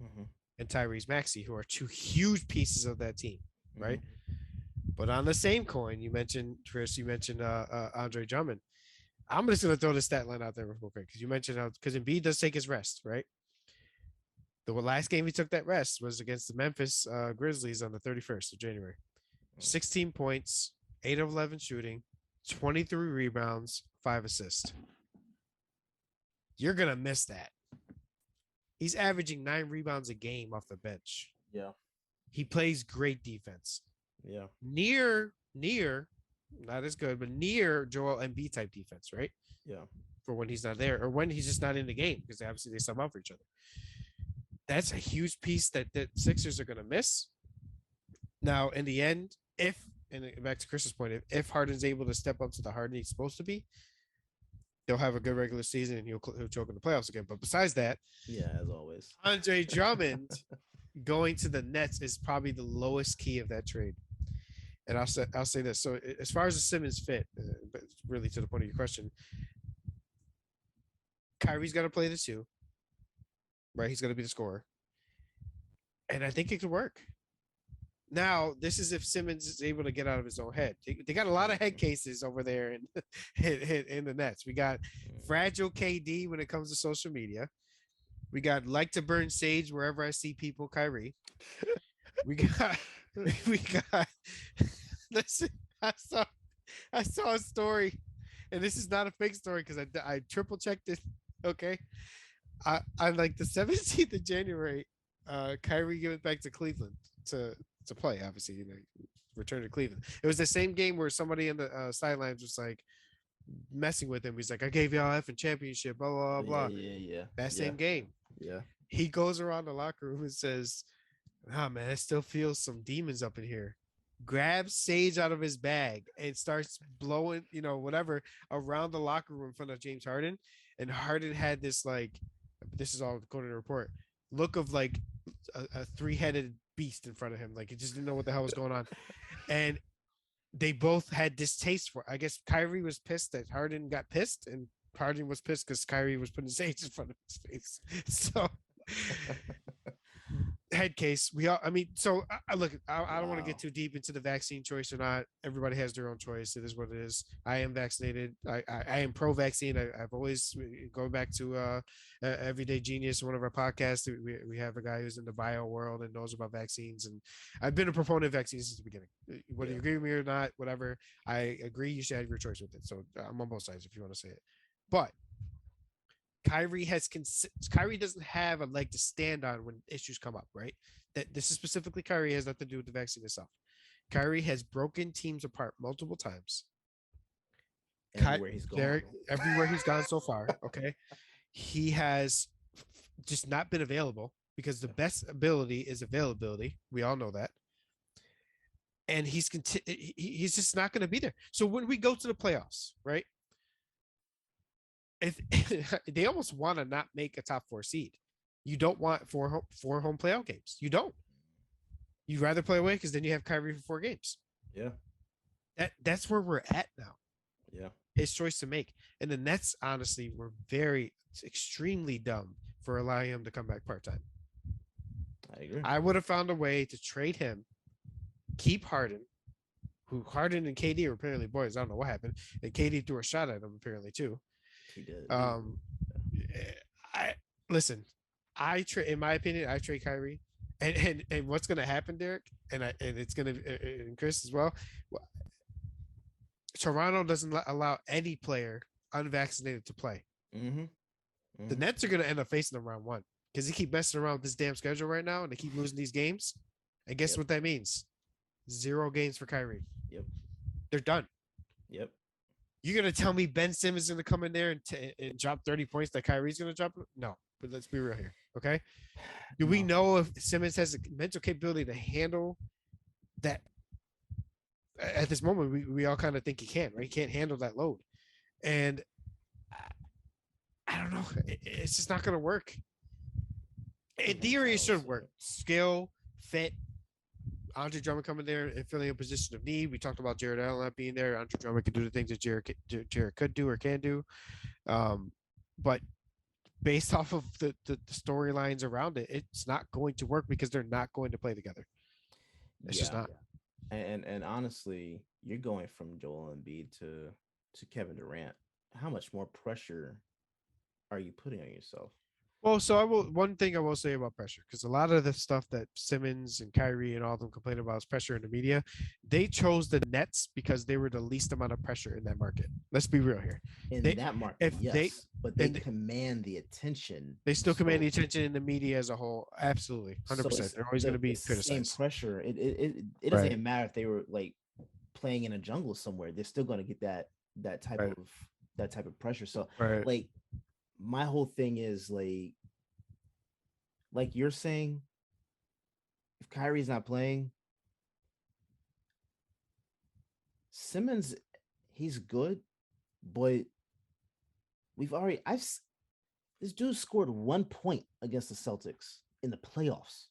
Mm-hmm. and Tyrese Maxey, who are two huge pieces of that team, right? Mm-hmm. But on the same coin, you mentioned Chris, you mentioned Andre Drummond. I'm just gonna throw the stat line out there real quick because you mentioned how because Embiid does take his rest, right? The last game he took that rest was against the Memphis Grizzlies on the 31st of January. 16 points, 8 of 11 shooting, 23 rebounds, 5 assists. You're gonna miss that. He's averaging 9 rebounds a game off the bench. Yeah. He plays great defense. Yeah. Near, not as good, but near Joel Embiid type defense, right? Yeah. For when he's not there or when he's just not in the game because obviously they sub out for each other. That's a huge piece that Sixers are going to miss. Now, in the end, and back to Chris's point, if Harden's able to step up to the Harden he's supposed to be, they'll have a good regular season and he'll choke in the playoffs again. But besides that, yeah, as always, Andre Drummond going to the Nets is probably the lowest key of that trade. And I'll say this. So as far as the Simmons fit, but really to the point of your question, Kyrie's got to play the 2, right? He's going to be the scorer. And I think it could work. Now, this is if Simmons is able to get out of his own head. They got a lot of head cases over there in the Nets. We got fragile KD when it comes to social media. We got like to burn sage wherever I see people, Kyrie. We got listen, I saw a story, and this is not a fake story because I triple checked it. Okay. On like the 17th of January, Kyrie went back to Cleveland to play, obviously, return to Cleveland. It was the same game where somebody in the sidelines was like messing with him. He's like, I gave y'all F and championship, blah, blah, blah. Yeah. That same game. Yeah. He goes around the locker room and says, man, I still feel some demons up in here. Grabs sage out of his bag and starts blowing, whatever around the locker room in front of James Harden. And Harden had this this is all according to the report, look of like a 3-headed beast in front of him. Like he just didn't know what the hell was going on. And they both had distaste for it. I guess Kyrie was pissed that Harden got pissed, and Harden was pissed because Kyrie was putting sage in front of his face. So head case. Look, I don't want to get too deep into the vaccine choice or not. Everybody has their own choice. It is what it is. I am vaccinated. I am pro-vaccine. I've always, going back to Everyday Genius, one of our podcasts, we have a guy who's in the bio world and knows about vaccines. And I've been a proponent of vaccines since the beginning. Whether you agree with me or not, whatever, I agree you should have your choice with it. So I'm on both sides if you want to say it. But Kyrie doesn't have a leg to stand on when issues come up, right? That this is specifically Kyrie, has nothing to do with the vaccine itself. Kyrie has broken teams apart multiple times. Everywhere he's gone. Everywhere he's gone so far, okay? He has just not been available because the best ability is availability. We all know that. And he's just not going to be there. So when we go to the playoffs, right? If they almost want to not make a top 4 seed. You don't want four home playoff games. You don't. You'd rather play away because then you have Kyrie for 4 games. Yeah. That's where we're at now. Yeah. His choice to make. And the Nets, honestly, were extremely dumb for allowing him to come back part-time. I agree. I would have found a way to trade him, keep Harden, who Harden and KD are apparently boys. I don't know what happened. And KD threw a shot at him apparently too. He did. In my opinion, I trade Kyrie, and what's going to happen, Derrick, and it's going to, and Chris as well. Toronto doesn't allow any player unvaccinated to play. Mm-hmm. Mm-hmm. The Nets are going to end up facing them round 1 because they keep messing around with this damn schedule right now, and they keep losing these games. And guess what that means? 0 games for Kyrie. Yep. They're done. Yep. You're gonna tell me Ben Simmons is gonna come in there and drop 30 points that Kyrie's gonna drop? No, but let's be real here, okay? Do we know if Simmons has the mental capability to handle that? At this moment, we all kind of think he can, right? He can't handle that load, and I don't know. It's just not gonna work. In theory, it should work. Skill, fit. Andre Drummond coming there and filling a position of need. We talked about Jared Allen not being there. Andre Drummond can do the things that Jared could do or can do. But based off of the storylines around it, it's not going to work because they're not going to play together. It's just not. And honestly, you're going from Joel Embiid to Kevin Durant. How much more pressure are you putting on yourself? Well, so one thing I will say about pressure, because a lot of the stuff that Simmons and Kyrie and all of them complain about is pressure in the media. They chose the Nets because they were the least amount of pressure in that market. Let's be real here. That market, but they command the attention. They still command the attention in the media as a whole. Absolutely, 100%. They're always going to be criticized. Same pressure. It doesn't even matter if they were like playing in a jungle somewhere. They're still going to get that type of pressure. So like. My whole thing is like you're saying, if Kyrie's not playing, Simmons, he's good, but this dude scored 1 point against the Celtics in the playoffs.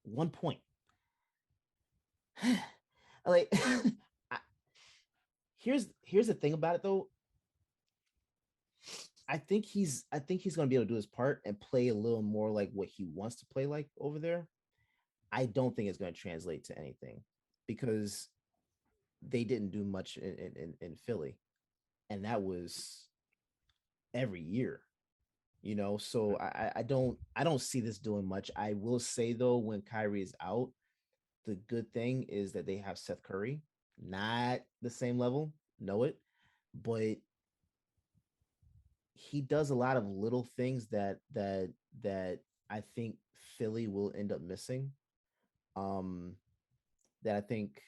1 point. Like, here's the thing about it though. I think he's going to be able to do his part and play a little more like what he wants to play like over there. I don't think it's going to translate to anything because they didn't do much in Philly, and that was every year, So I don't see this doing much. I will say though, when Kyrie is out, the good thing is that they have Seth Curry, not the same level, know it, but he does a lot of little things that I think Philly will end up missing. That I think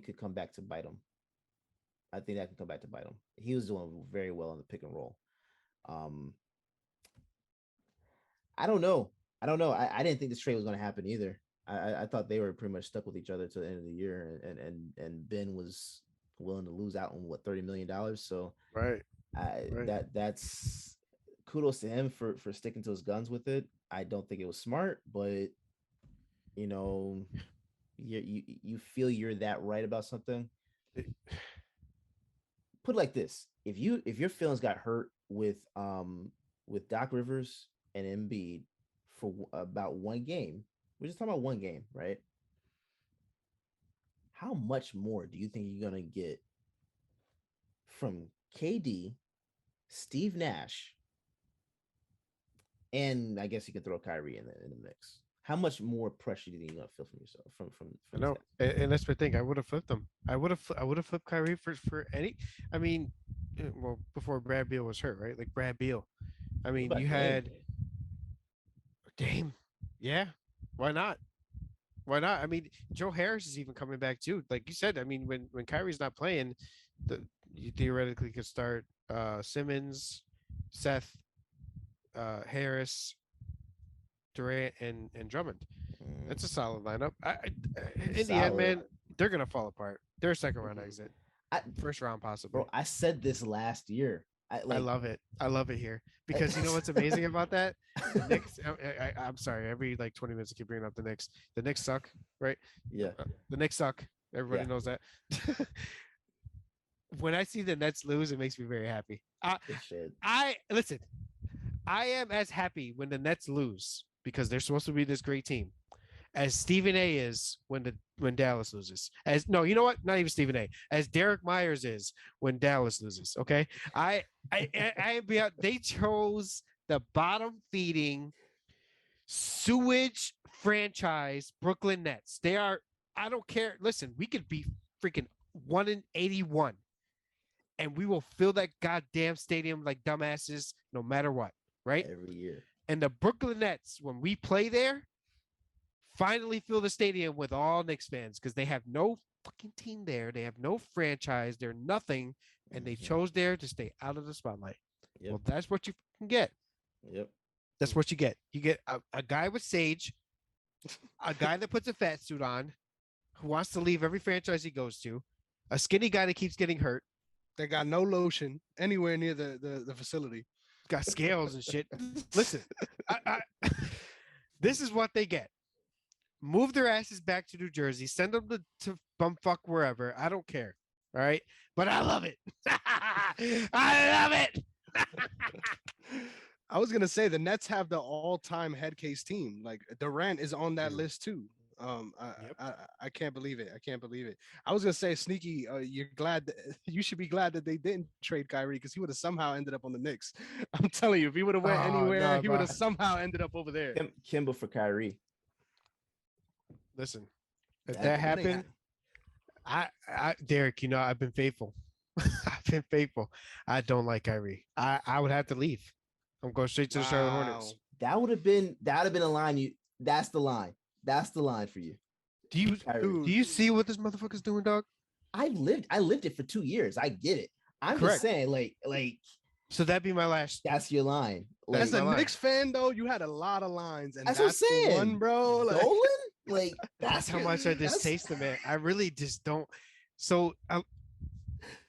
could come back to bite him. I think that can come back to bite him. He was doing very well in the pick and roll. I don't know. I didn't think this trade was going to happen either. I thought they were pretty much stuck with each other to the end of the year, and Ben was willing to lose out on $30 million. So that's kudos to him for sticking to his guns with it. I don't think it was smart, but you feel you're that right about something. Put it like this: if your feelings got hurt with Doc Rivers and Embiid for about one game, we're just talking about one game, right? How much more do you think you're gonna get from KD, Steve Nash, and I guess you could throw Kyrie in the mix? How much more pressure do you think you're gonna feel from yourself? From no, and that's the thing. I would have flipped them. I would have flipped Kyrie for any. I mean, well, before Brad Beal was hurt, right? Like Brad Beal. I mean, you had Dame. Yeah, why not? Why not? I mean, Joe Harris is even coming back too. Like you said, I mean, when Kyrie's not playing, you theoretically could start Simmons, Seth, Harris, Durant, and Drummond. That's a solid lineup. In the end, man, they're gonna fall apart. They're a second round exit. First round possibly. Bro, I said this last year. I love it. I love it here because you know what's amazing about that? The Knicks. I'm sorry. Every like 20 minutes, I keep bringing up the Knicks. The Knicks suck, right? Yeah. The Knicks suck. Everybody knows that. When I see the Nets lose, it makes me very happy. Listen. I am as happy when the Nets lose because they're supposed to be this great team, as Stephen A is when Dallas loses. No, you know what? Not even Stephen A. As Derek Myers is when Dallas loses. Okay, they chose the bottom feeding sewage franchise Brooklyn Nets. They are. I don't care. Listen, we could be freaking 1-81, and we will fill that goddamn stadium like dumbasses no matter what. Right? Every year. And the Brooklyn Nets, when we play there, finally fill the stadium with all Knicks fans because they have no fucking team there. They have no franchise. They're nothing, and they chose there to stay out of the spotlight. Yep. Well, that's what you can get. Yep. That's what you get. You get a guy with sage, a guy that puts a fat suit on, who wants to leave every franchise he goes to, a skinny guy that keeps getting hurt, They got no lotion anywhere near the facility. got scales and shit. Listen, this is what they get. Move their asses back to New Jersey. Send them to bumfuck wherever. I don't care. All right. But I love it. I love it. I was gonna say the Nets have the all-time head case team. Like Durant is on that list too. I can't believe it. I can't believe it. I was gonna say, Sneaky, you should be glad that they didn't trade Kyrie because he would have somehow ended up on the Knicks. I'm telling you, if he would have went anywhere, he would have somehow ended up over there. Kimba for Kyrie. Listen, if that happened, Derrick, I've been faithful. I've been faithful. I don't like Kyrie. I would have to leave. I'm going straight to the Charlotte Hornets. That would have been a line. That's the line. That's the line for you. Do you see what this motherfucker's doing, dog? I lived it for 2 years. I get it. I'm Correct. just saying, like. So that'd be my last. That's your line. Like, as a Knicks fan, though, you had a lot of lines, and that's what I'm saying, one, bro. Like, Dolan? Like that's how much I distaste him, man. I really just don't. So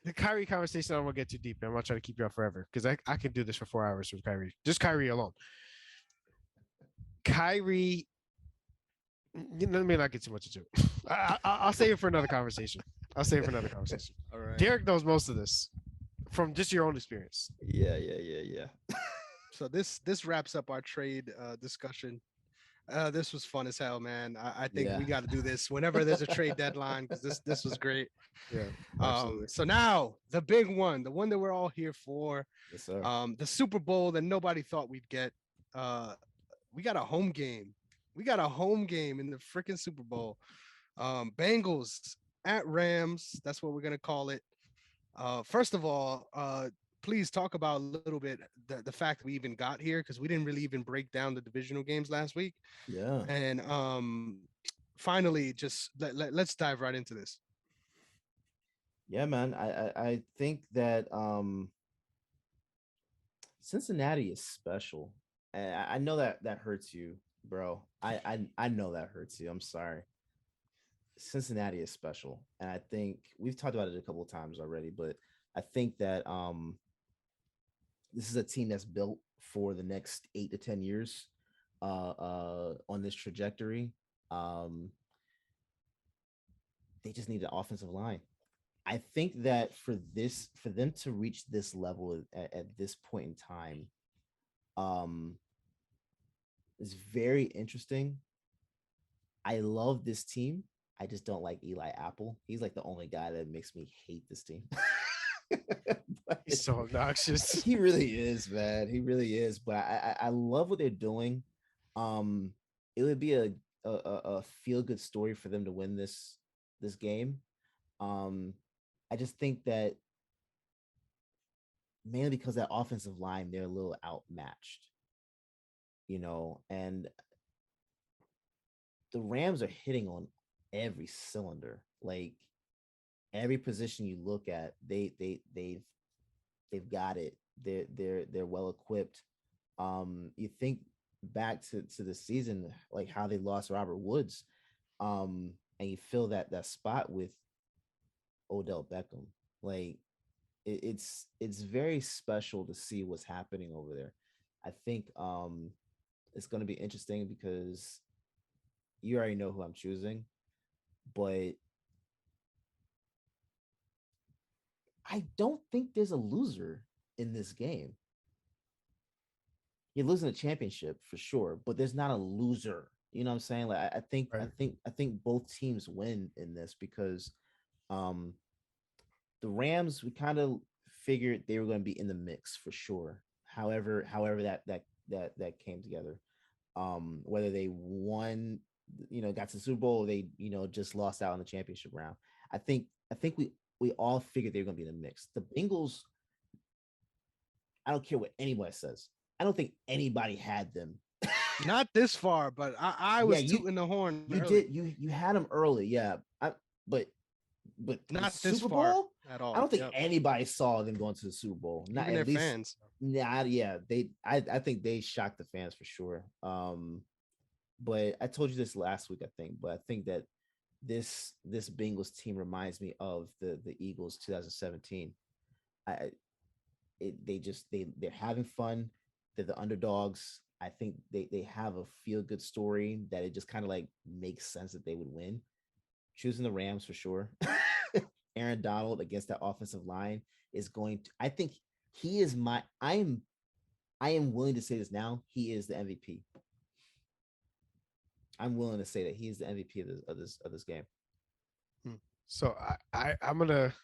the Kyrie conversation, I don't want to get too deep. I'm not trying to keep you up forever because I can do this for 4 hours with Kyrie. Just Kyrie alone. Kyrie. Let me not get too much into it. I'll save it for another conversation. All right. Derrick knows most of this from just your own experience. Yeah. So this wraps up our trade discussion. This was fun as hell, man. I think we got to do this whenever there's a trade deadline because this was great. Yeah. So now the big one, the one that we're all here for, Yes, sir. the Super Bowl that nobody thought we'd get. We got a home game. We got a home game in the freaking Super Bowl. Bengals at Rams. That's what we're gonna call it. First of all, please talk about a little bit the fact that we even got here because we didn't really even break down the divisional games last week. Yeah. And finally, just let's dive right into this. Yeah, man. I think that Cincinnati is special. And I know that hurts you, bro. I know that hurts you. I'm sorry. Cincinnati is special. And I think we've talked about it a couple of times already, but I think that this is a team that's built for the next 8 to 10 years on this trajectory. They just need an offensive line. I think that for them to reach this level at this point in time, is very interesting. I love this team. I just don't like Eli Apple. He's like the only guy that makes me hate this team. He's so obnoxious. He really is, man. He really is. But I love what they're doing. It would be a feel good story for them to win this game. I just think that mainly because that offensive line, they're a little outmatched, and the Rams are hitting on every cylinder. Like every position you look at, they've got it. They're well equipped. You think back to the season, like how they lost Robert Woods, and you fill that spot with Odell Beckham. Like it's very special to see what's happening over there. I think it's going to be interesting because you already know who I'm choosing, but I don't think there's a loser in this game. You're losing a championship for sure, but there's not a loser. You know what I'm saying? Like I think both teams win in this because the Rams, we kind of figured they were going to be in the mix for sure. However that came together. Whether they won, got to the Super Bowl, or they, just lost out in the championship round. I think we all figured they were going to be in the mix. The Bengals, I don't care what anybody says. I don't think anybody had them Not this far, but I Yeah, was tooting the horn you early. did you had them early, yeah. But the Not this Super far Bowl, at I all. don't think Yep. anybody saw them going to the Super Bowl. Not Even at their least, fans. yeah. I think they shocked the fans for sure. But I told you this last week, I think. But I think that this Bengals team reminds me of the Eagles 2017. I they're having fun. They're the underdogs. I think they have a feel good story that it just kind of like makes sense that they would win. Choosing the Rams for sure. Aaron Donald against that offensive line is going to. I think he is my. I am willing to say this now. He is the MVP. I'm willing to say that he is the MVP of this game. So I'm gonna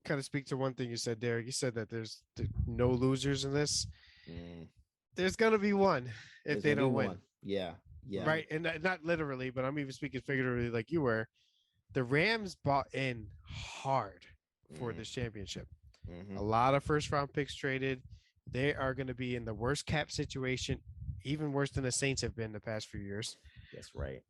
kind of speak to one thing you said, Derek. You said that there's no losers in this. There's gonna be one if they don't win. Yeah. Right, and not literally, but I'm even speaking figuratively, like you were. The Rams bought in hard for this championship. A lot of first round picks traded. They are going to be in the worst cap situation, even worse than the Saints have been the past few years. That's right.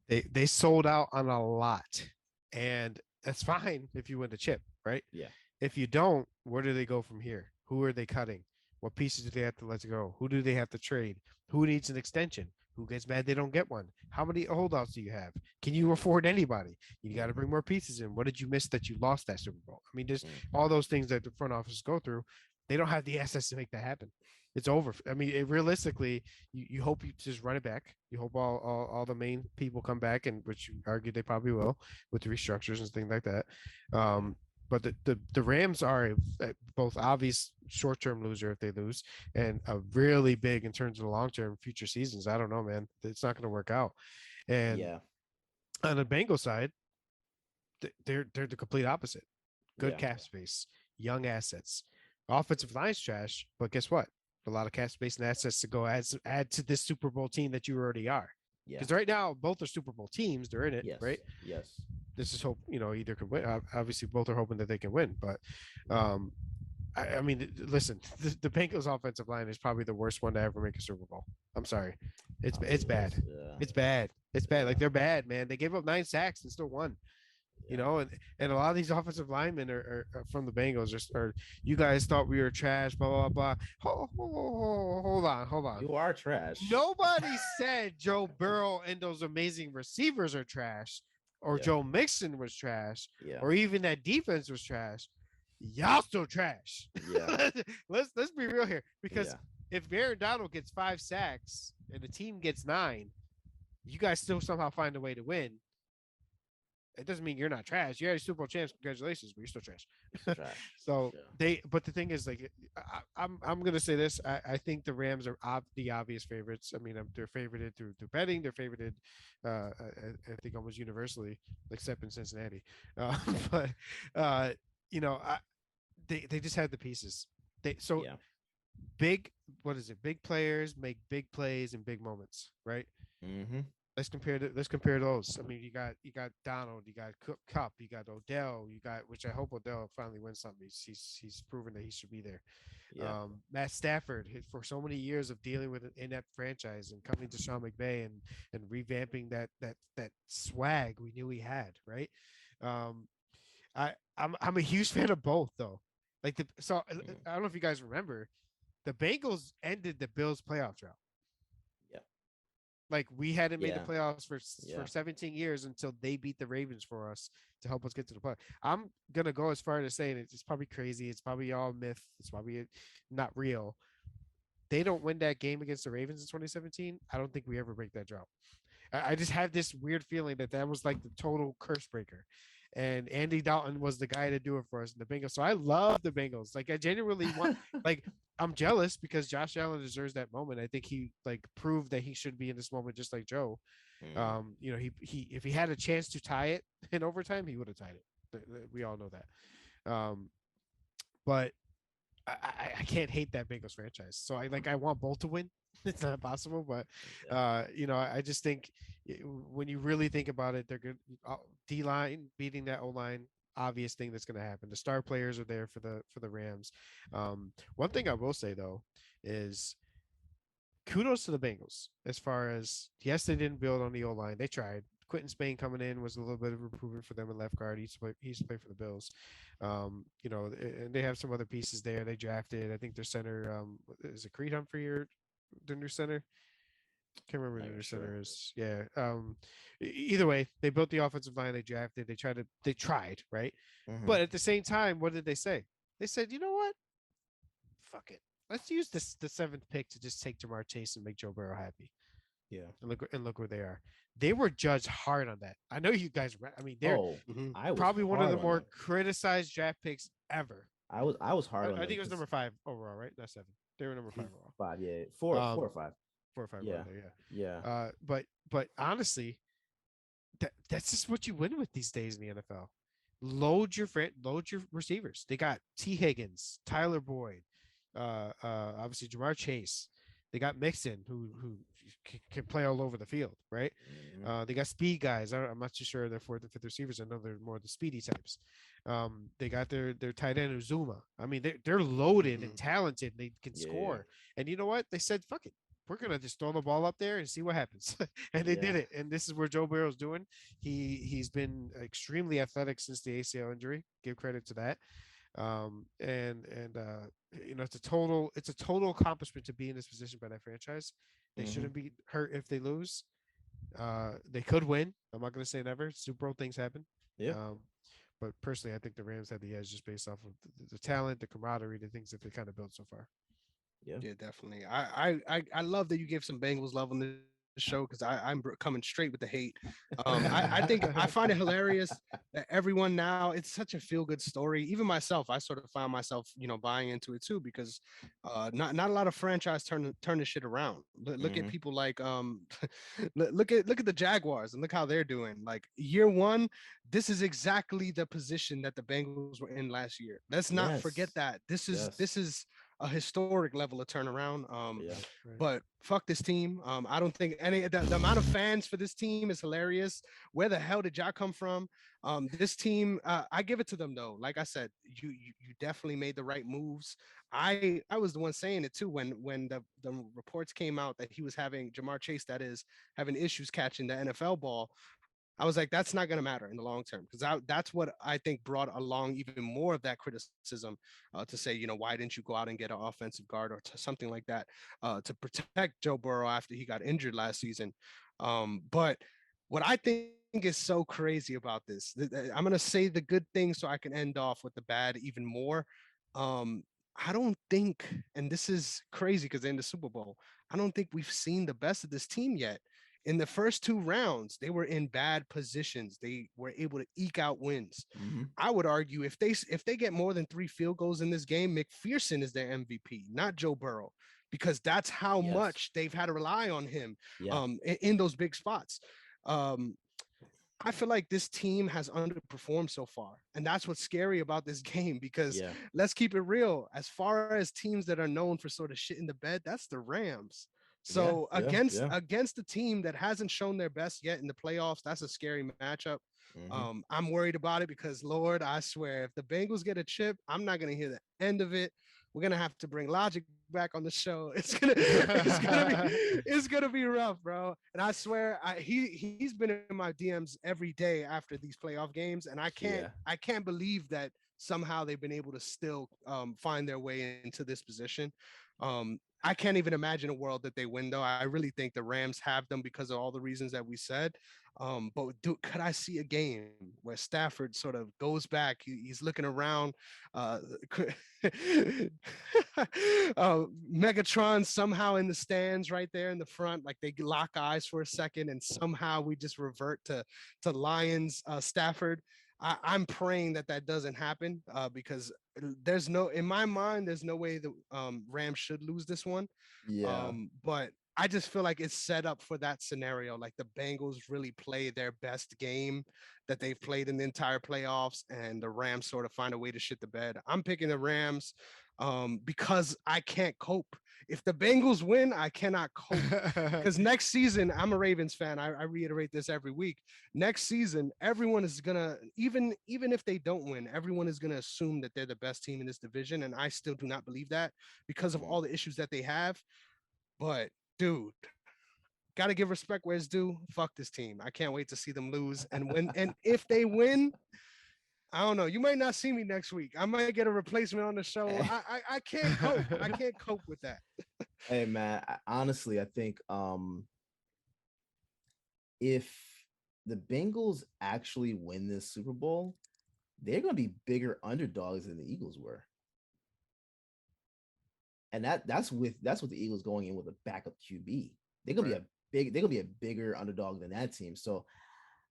They sold out on a lot, and that's fine if you win the chip, right? Yeah. If you don't, where do they go from here? Who are they cutting? What pieces do they have to let go? Who do they have to trade? Who needs an extension? Who gets mad they don't get one? How many holdouts do you have? Can you afford anybody? You got to bring more pieces in. What did you miss that you lost that Super Bowl? I mean, there's all those things that the front office go through. They don't have the assets to make that happen. It's over. I mean, realistically, you hope you just run it back. You hope all the main people come back, and which you argue they probably will with the restructures and things like that. But the Rams are both obvious short-term loser if they lose, and a really big in terms of the long-term future seasons. I don't know, man. It's not going to work out. And on the Bengals side, they're the complete opposite. Good cap space, young assets, offensive line's trash, but guess what? A lot of cap space and assets to go add to this Super Bowl team that you already are. Because right now both are Super Bowl teams. They're in it, right? Yes. This is hope, either could win. Obviously, both are hoping that they can win. But I mean, listen, the Bengals offensive line is probably the worst one to ever make a Super Bowl. I'm sorry, it's bad. Yeah. It's bad. It's bad. Like they're bad, man. They gave up 9 sacks and still won. And a lot of these offensive linemen are from the Bengals. Or you guys thought we were trash, blah blah blah. Hold on. You are trash. Nobody said Joe Burrow and those amazing receivers are trash, or Joe Mixon was trash, or even that defense was trash. Y'all still trash. Yeah. let's be real here, because if Aaron Donald gets 5 sacks and the team gets 9, you guys still somehow find a way to win. It doesn't mean you're not trash. You're a Super Bowl champs. Congratulations, but you're still trash. So but the thing is, like, I'm gonna say this. I think the Rams are the obvious favorites. I mean, they're favorited through betting. They're favorited, I think, almost universally, except in Cincinnati. But they just had the pieces. Big. What is it? Big players make big plays in big moments, right? Mm-hmm. Let's compare those. I mean, you got Donald, you got Cup, you got Odell, which I hope Odell finally wins something. He's proven that he should be there. Yeah. Matt Stafford, for so many years of dealing with an inept franchise and coming to Sean McVay and revamping that swag we knew he had, right? I'm a huge fan of both, though. I don't know if you guys remember, the Bengals ended the Bills playoff drought. Like, we hadn't made the playoffs for 17 years until they beat the Ravens for us to help us get to the play. I'm going to go as far as saying it's probably crazy. It's probably all myth. It's probably not real. They don't win that game against the Ravens in 2017. I don't think we ever break that drought. I just have this weird feeling that was like the total curse breaker. And Andy Dalton was the guy to do it for us in the Bengals. So I love the Bengals. Like, I genuinely want, like, I'm jealous because Josh Allen deserves that moment. I think he proved that he should be in this moment, just like Joe. He if he had a chance to tie it in overtime, he would have tied it. We all know that. But I can't hate that Bengals franchise. So I want both to win. It's not possible, but I just think when you really think about it, they're good. D-line beating that O-line, obvious thing that's going to happen. The star players are there for the Rams. One thing I will say, though, is kudos to the Bengals as far as yes, they didn't build on the O line. They tried. Quentin Spain coming in was a little bit of improvement for them in left guard. He used to play for the Bills. And they have some other pieces there. They drafted, I think their center is it Creed Humphrey or their new center? Can't remember who their center is. Yeah. Either way, they built the offensive line. They drafted. They tried, right? But at the same time, what did they say? They said, you know what? Fuck it. Let's use the seventh pick to just take Jamar Chase and make Joe Burrow happy. Yeah. And look where they are. They were judged hard on that. I know you guys. I mean, they're probably one of the more criticized draft picks ever. I was hard on. I think it was number 5 overall, right? Not 7. They were number 5 overall. 5, yeah. 4 or 5. 4 or 5. Yeah. Yeah. But honestly, that's just what you win with these days in the NFL. Load your receivers. They got T. Higgins, Tyler Boyd, obviously Jamar Chase. They got Mixon, who can play all over the field, right? They got speed guys. I'm not too sure they're 4th and 5th receivers. I know they're more the speedy types. They got their tight end Uzuma. I mean, they're loaded and talented. They can score. And you know what? They said, "Fuck it, we're gonna just throw the ball up there and see what happens." And they did it. And this is where Joe Burrow's doing. He's been extremely athletic since the ACL injury. Give credit to that. It's a total accomplishment to be in this position by that franchise. They shouldn't be hurt if they lose. They could win. I'm not going to say never. Super Bowl things happen. Yeah. But personally, I think the Rams had the edge just based off of the talent, the camaraderie, the things that they kind of built so far. Yeah, definitely. I love that you gave some Bengals love on this show because I'm coming straight with the hate. I think I find it hilarious that everyone now, it's such a feel-good story. Even myself, I sort of found myself, buying into it too because not a lot of franchise turn this shit around. Look at people like look at the Jaguars and look how they're doing. Like year 1, this is exactly the position that the Bengals were in last year. Let's not forget that. This is a historic level of turnaround. But fuck this team. I don't think the amount of fans for this team is hilarious. Where the hell did y'all come from? This team, I give it to them though. Like I said, you definitely made the right moves. I was the one saying it too when the reports came out that he was having Jamar Chase, that is, having issues catching the NFL ball. I was like, that's not going to matter in the long term because that's what I think brought along even more of that criticism to say, why didn't you go out and get an offensive guard or something like that to protect Joe Burrow after he got injured last season. But what I think is so crazy about this, I'm going to say the good things so I can end off with the bad even more. I don't think, and this is crazy because they're in the Super Bowl, I don't think we've seen the best of this team yet. In the first 2 rounds, they were in bad positions. They were able to eke out wins. I would argue if they get more than 3 field goals in this game, McPherson is their MVP, not Joe Burrow, because that's how much they've had to rely on him in those big spots. I feel like this team has underperformed so far. And that's what's scary about this game because let's keep it real. As far as teams that are known for sort of shit in the bed, that's the Rams. So against a team that hasn't shown their best yet in the playoffs, that's a scary matchup. I'm worried about it because, Lord, I swear, if the Bengals get a chip, I'm not going to hear the end of it. We're going to have to bring Logic back on the show. It's gonna be rough, bro. And I swear, he's been in my DMs every day after these playoff games, and I can't believe that somehow they've been able to still find their way into this position. I can't even imagine a world that they win, though. I really think the Rams have them because of all the reasons that we said. But could I see a game where Stafford sort of goes back? He's looking around. Megatron somehow in the stands right there in the front, like they lock eyes for a second, and somehow we just revert to Lions Stafford. I'm praying that doesn't happen because in my mind, there's no way the Rams should lose this one. But I just feel like it's set up for that scenario. Like the Bengals really play their best game that they've played in the entire playoffs, and the Rams sort of find a way to shit the bed. I'm picking the Rams because I can't cope. If the Bengals win, I cannot cope. Because next season, I'm a Ravens fan. I reiterate this every week. Next season, everyone is gonna, even if they don't win, everyone is gonna assume that they're the best team in this division, and I still do not believe that because of all the issues that they have. But dude. Got to give respect where it's due. Fuck this team. I can't wait to see them lose. And if they win, I don't know. You might not see me next week. I might get a replacement on the show. I can't cope. I can't cope with that. Hey man, honestly, I think if the Bengals actually win this Super Bowl, they're going to be bigger underdogs than the Eagles were. And that's with the Eagles going in with a backup QB. They're going to be a bigger underdog than that team. So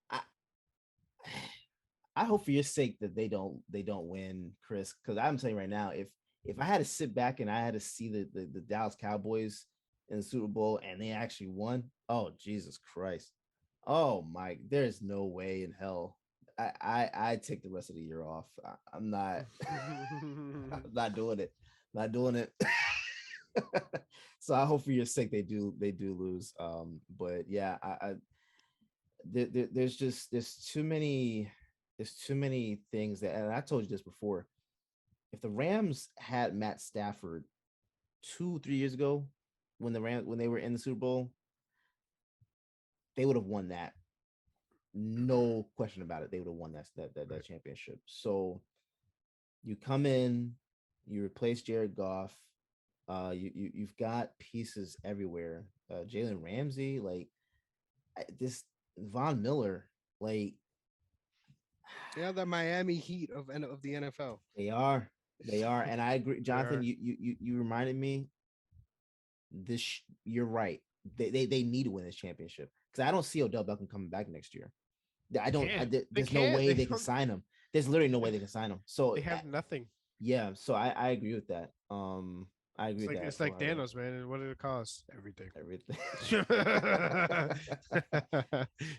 I hope for your sake that they don't win, Chris, because I'm telling you right now, if I had to sit back and I had to see the Dallas Cowboys in the Super Bowl and they actually won, oh Jesus Christ. Oh my, there's no way in hell. I take the rest of the year off. I'm not I'm not doing it. Not doing it. So I hope for your sake they do lose. But yeah, there's too many things that, and I told you this before. If the Rams had Matt Stafford 2-3 years ago, when they were in the Super Bowl, they would have won that. No question about it. They would have won that championship. So you come in, you replace Jared Goff. You've got pieces everywhere. Jalen Ramsey, like this Von Miller, like yeah, the Miami Heat of the NFL. They are, and I agree, Jonathan. You reminded me. You're right. They need to win this championship because I don't see Odell Beckham coming back next year. There's no way they can sign him. There's literally no way they can sign him. So they have nothing. Yeah, so I agree with that. I agree with that. It's like Thanos, man. And what did it cost? Everything.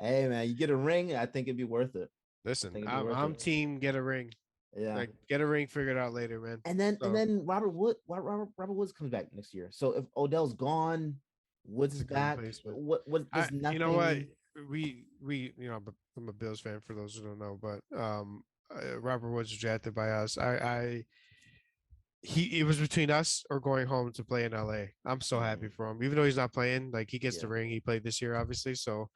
Hey, man, you get a ring. I think it'd be worth it. Listen, I'm team get a ring. Yeah, like get a ring figured out later, man. And then Robert Woods comes back next year. So if Odell's gone, Woods is back. What does nothing? You know what? We I'm a Bills fan for those who don't know, but Robert Woods was drafted by us. It was between us or going home to play in LA. I'm so happy for him, even though he's not playing. Like he gets the ring. He played this year, obviously. So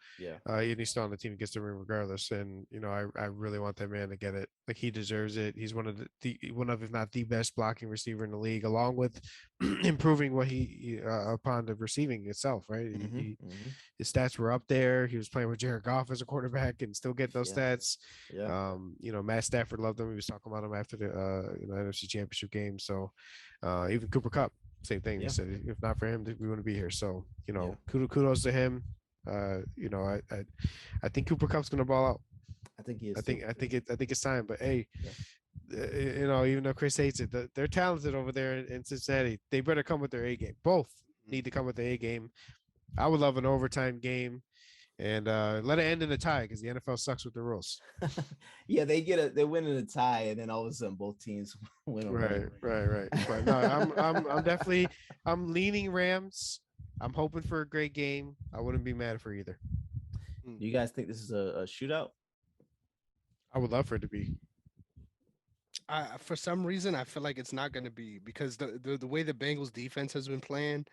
and he's still on the team. He gets the ring regardless. And I really want that man to get it. Like he deserves it. He's one of if not the best blocking receiver in the league, along with improving what he upon the receiving itself. Right, his stats were up there. He was playing with Jared Goff as a quarterback and still get those stats. Matt Stafford loved him. He was talking about him after the NFC Championship game. So even Cooper Kupp, same thing. He said, if not for him, we wouldn't be here. So, kudos to him. I think Cooper Kupp's gonna ball out. I think he is. I think it's time. But hey, even though Chris hates it, they're talented over there in Cincinnati. They better come with their A game. Both need to come with the A game. I would love an overtime game. And let it end in a tie because the NFL sucks with the rules. Yeah, they win in a tie, and then all of a sudden both teams win. Right. But no, I'm leaning Rams. I'm hoping for a great game. I wouldn't be mad for either. Do you guys think this is a shootout? I would love for it to be. For some reason, I feel like it's not going to be because the way the Bengals defense has been playing.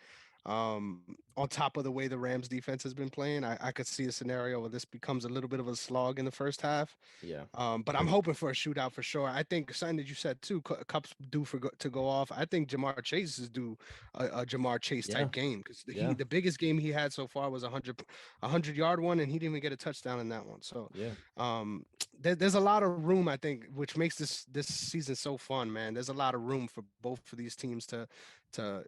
On top of the way the Rams defense has been playing, I could see a scenario where this becomes a little bit of a slog in the first half. Yeah. But I'm hoping for a shootout for sure. I think something that you said too, Kupp's due to go off. I think Jamar Chase is due a Jamar Chase type game because the biggest game he had so far was a 100-yard one, and he didn't even get a touchdown in that one. So there's a lot of room, I think, which makes this season so fun, man. There's a lot of room for both of these teams to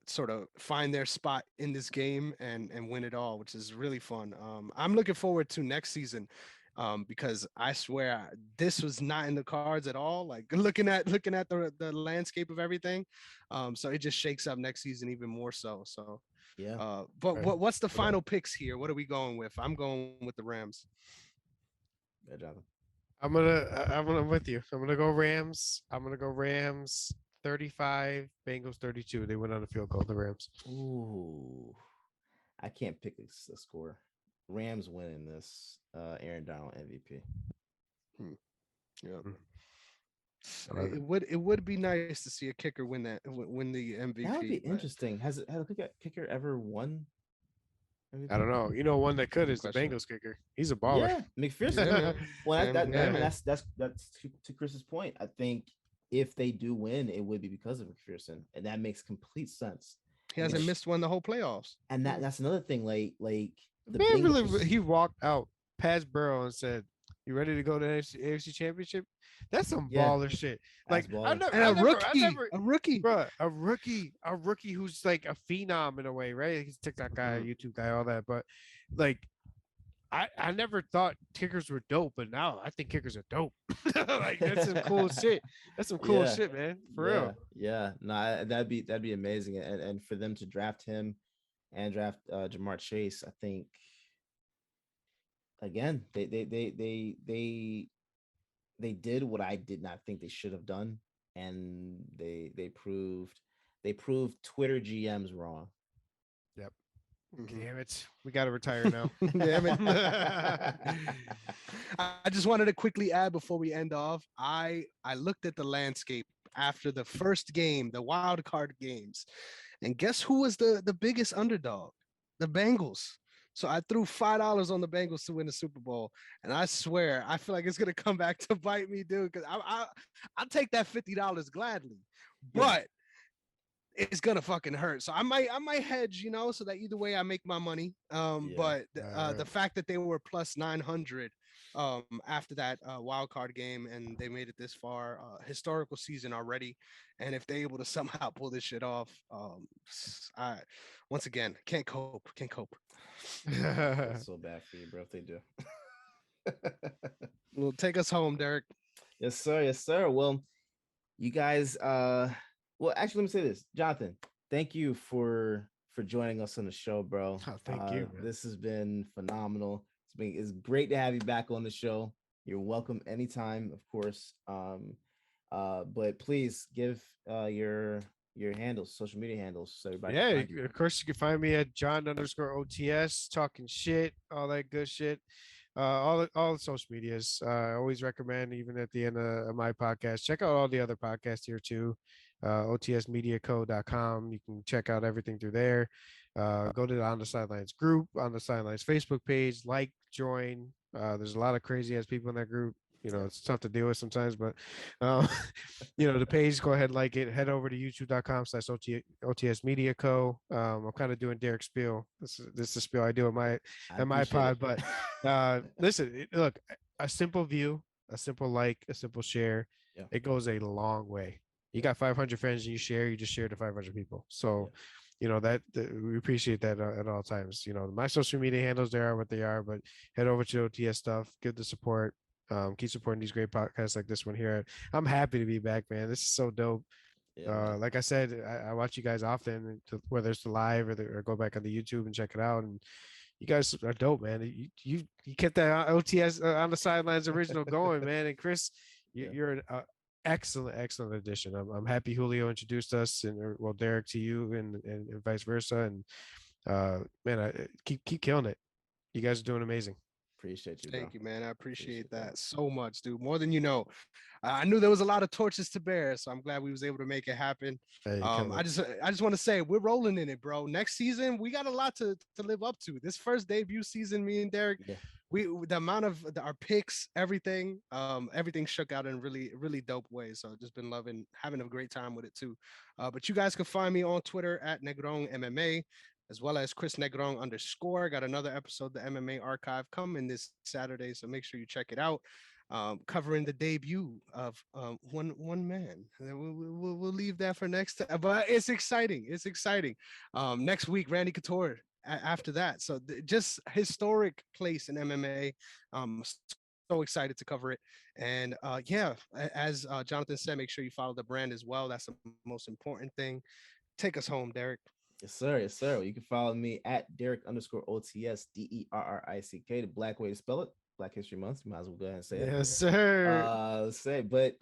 sort of find their spot in this game and win it all, which is really fun. I'm looking forward to next season because I swear this was not in the cards at all. Like looking at the landscape of everything. So it just shakes up next season even more so. So what's the final picks here? What are we going with? I'm going with the Rams. Yeah, Jonathan. I'm with you. I'm gonna go Rams. 35, Bengals 32. They went on the field goal, the Rams. Ooh, I can't pick a score. Rams winning this. Aaron Donald MVP. Yeah. It would be nice to see a kicker win the MVP. That would be interesting. Has a kicker ever won I don't know. You know, one that could Good is the question. Bengals kicker. He's a baller. Yeah, McPherson. Yeah, man. Well, Yeah, that yeah, and man. that's to Chris's point. I think if they do win, it would be because of McPherson, and that makes complete sense. He hasn't Because missed one the whole playoffs. and that's another thing. Like the Man, really, Bengals. he walked out past Burrow and said, "You ready to go to the AFC Championship?" That's some Yeah, baller shit. that's Like I baller. never, And I a never, I rookie, never, a rookie. bro, a rookie who's like a phenom in a way, right? He's a TikTok guy, Mhm. YouTube guy, all that. But like, I never thought kickers were dope, but now I think kickers are dope. Like that's some cool shit. That's some cool Yeah, shit, man. For yeah, real. yeah. No, that'd be amazing, and for them to draft him and draft Jamar Chase, I think again they did what I did not think they should have done, and they proved Twitter GMs wrong. Yep. Mhm. Damn it. We got to retire now. Damn it. I just wanted to quickly add before we end off. I looked at the landscape after the first game, the wild card games, and guess who was the biggest underdog? The Bengals. So I threw $5 on the Bengals to win the Super Bowl, and I swear I feel like it's gonna come back to bite me, dude. Because I'll take that $50 gladly, Yeah, but it's gonna fucking hurt. So I might hedge, so that either way I make my money. yeah, But the fact that they were plus 900 after that wild card game and they made it this far, historical season already. And if they're able to somehow pull this shit off, I once again can't cope. that's so bad for you, bro. If they do. Well, take us home, Derek. Yes, sir. Yes, sir. Well, you guys. Well, actually, let me say this, Jonathan. Thank you for joining us on the show, bro. Oh, thank you, man. This has been phenomenal. It's great to have you back on the show. You're welcome anytime, of course. But please give your handles, social media handles, so everybody can Yeah, find you. of course you can find me at John_OTS, talking shit, all that good shit. All the social medias. I always recommend, even at the end of my podcast, check out all the other podcasts here too. OTSmediaco.com. You can check out everything through there. Go to the On the Sidelines group, On the Sidelines Facebook page, like, join. There's a lot of crazy ass people in that group. It's tough to deal with sometimes, but the page, go ahead, like it, head over to youtube.com/OTS Media Co. I'm kind of doing Derek spiel. This is the spiel I do I at my appreciate pod, it. but listen, look, a simple view, a simple like, a simple share, Yeah. it goes a long way. You got 500 friends and you just share to 500 people. So, we appreciate that at all times. My social media handles, they are what they are, but head over to OTS stuff, give the support. Keep supporting these great podcasts like this one here. I'm happy to be back, man. This is so dope. Yeah, man. Like I said, I watch you guys often, whether it's the live or go back on the YouTube and check it out. And you guys are dope, man. You kept that OTS On the Sidelines original going, man. And Chris, Yeah. you're an excellent addition. I'm happy Julio introduced us, and Derek to you, and vice versa. And man, I keep killing it. You guys are doing amazing. Appreciate you, bro. Thank you, man. I appreciate that. that so much, dude. More than you know. I knew there was a lot of torches to bear, so I'm glad we was able to make it happen. Hey, I just want to say we're rolling in it, bro. Next season we got a lot to live up to. This first debut season, me and Derek, Yeah. the amount of our picks, everything shook out in really dope ways. So I've just been having a great time with it too. But you guys can find me on Twitter at Negron MMA, as well as Chris Negron _. Got another episode, the MMA Archive, coming this Saturday, so make sure you check it out. Covering the debut of one man. We'll leave that for next time, but it's exciting. It's exciting. Next week, Randy Couture. After that, so just historic place in MMA. So excited to cover it. And yeah, as Jonathan said, make sure you follow the brand as well. That's the most important thing. Take us home, Derek. Yes, sir. Yes, sir. You can follow me at Derrick_OTS, DERRICK, the black way to spell it. Black History Month. You might as well go ahead and say it. Yes, sir. But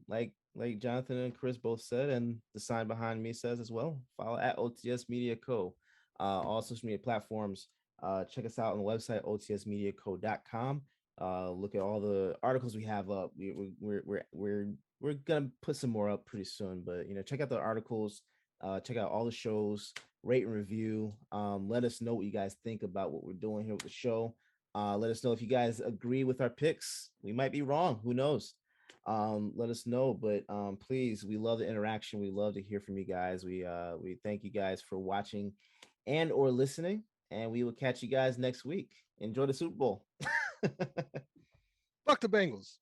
like Jonathan and Chris both said, and the sign behind me says as well, follow at OTS Media Co. All social media platforms. Check us out on the website otsmediaco.com. Look at all the articles we have up. We're gonna put some more up pretty soon, but check out the articles. Check out all the shows, rate and review. Let us know what you guys think about what we're doing here with the show. Let us know if you guys agree with our picks. We might be wrong. Who knows? Let us know. But please, we love the interaction. We love to hear from you guys. We thank you guys for watching and or listening. And we will catch you guys next week. Enjoy the Super Bowl. Fuck the Bengals.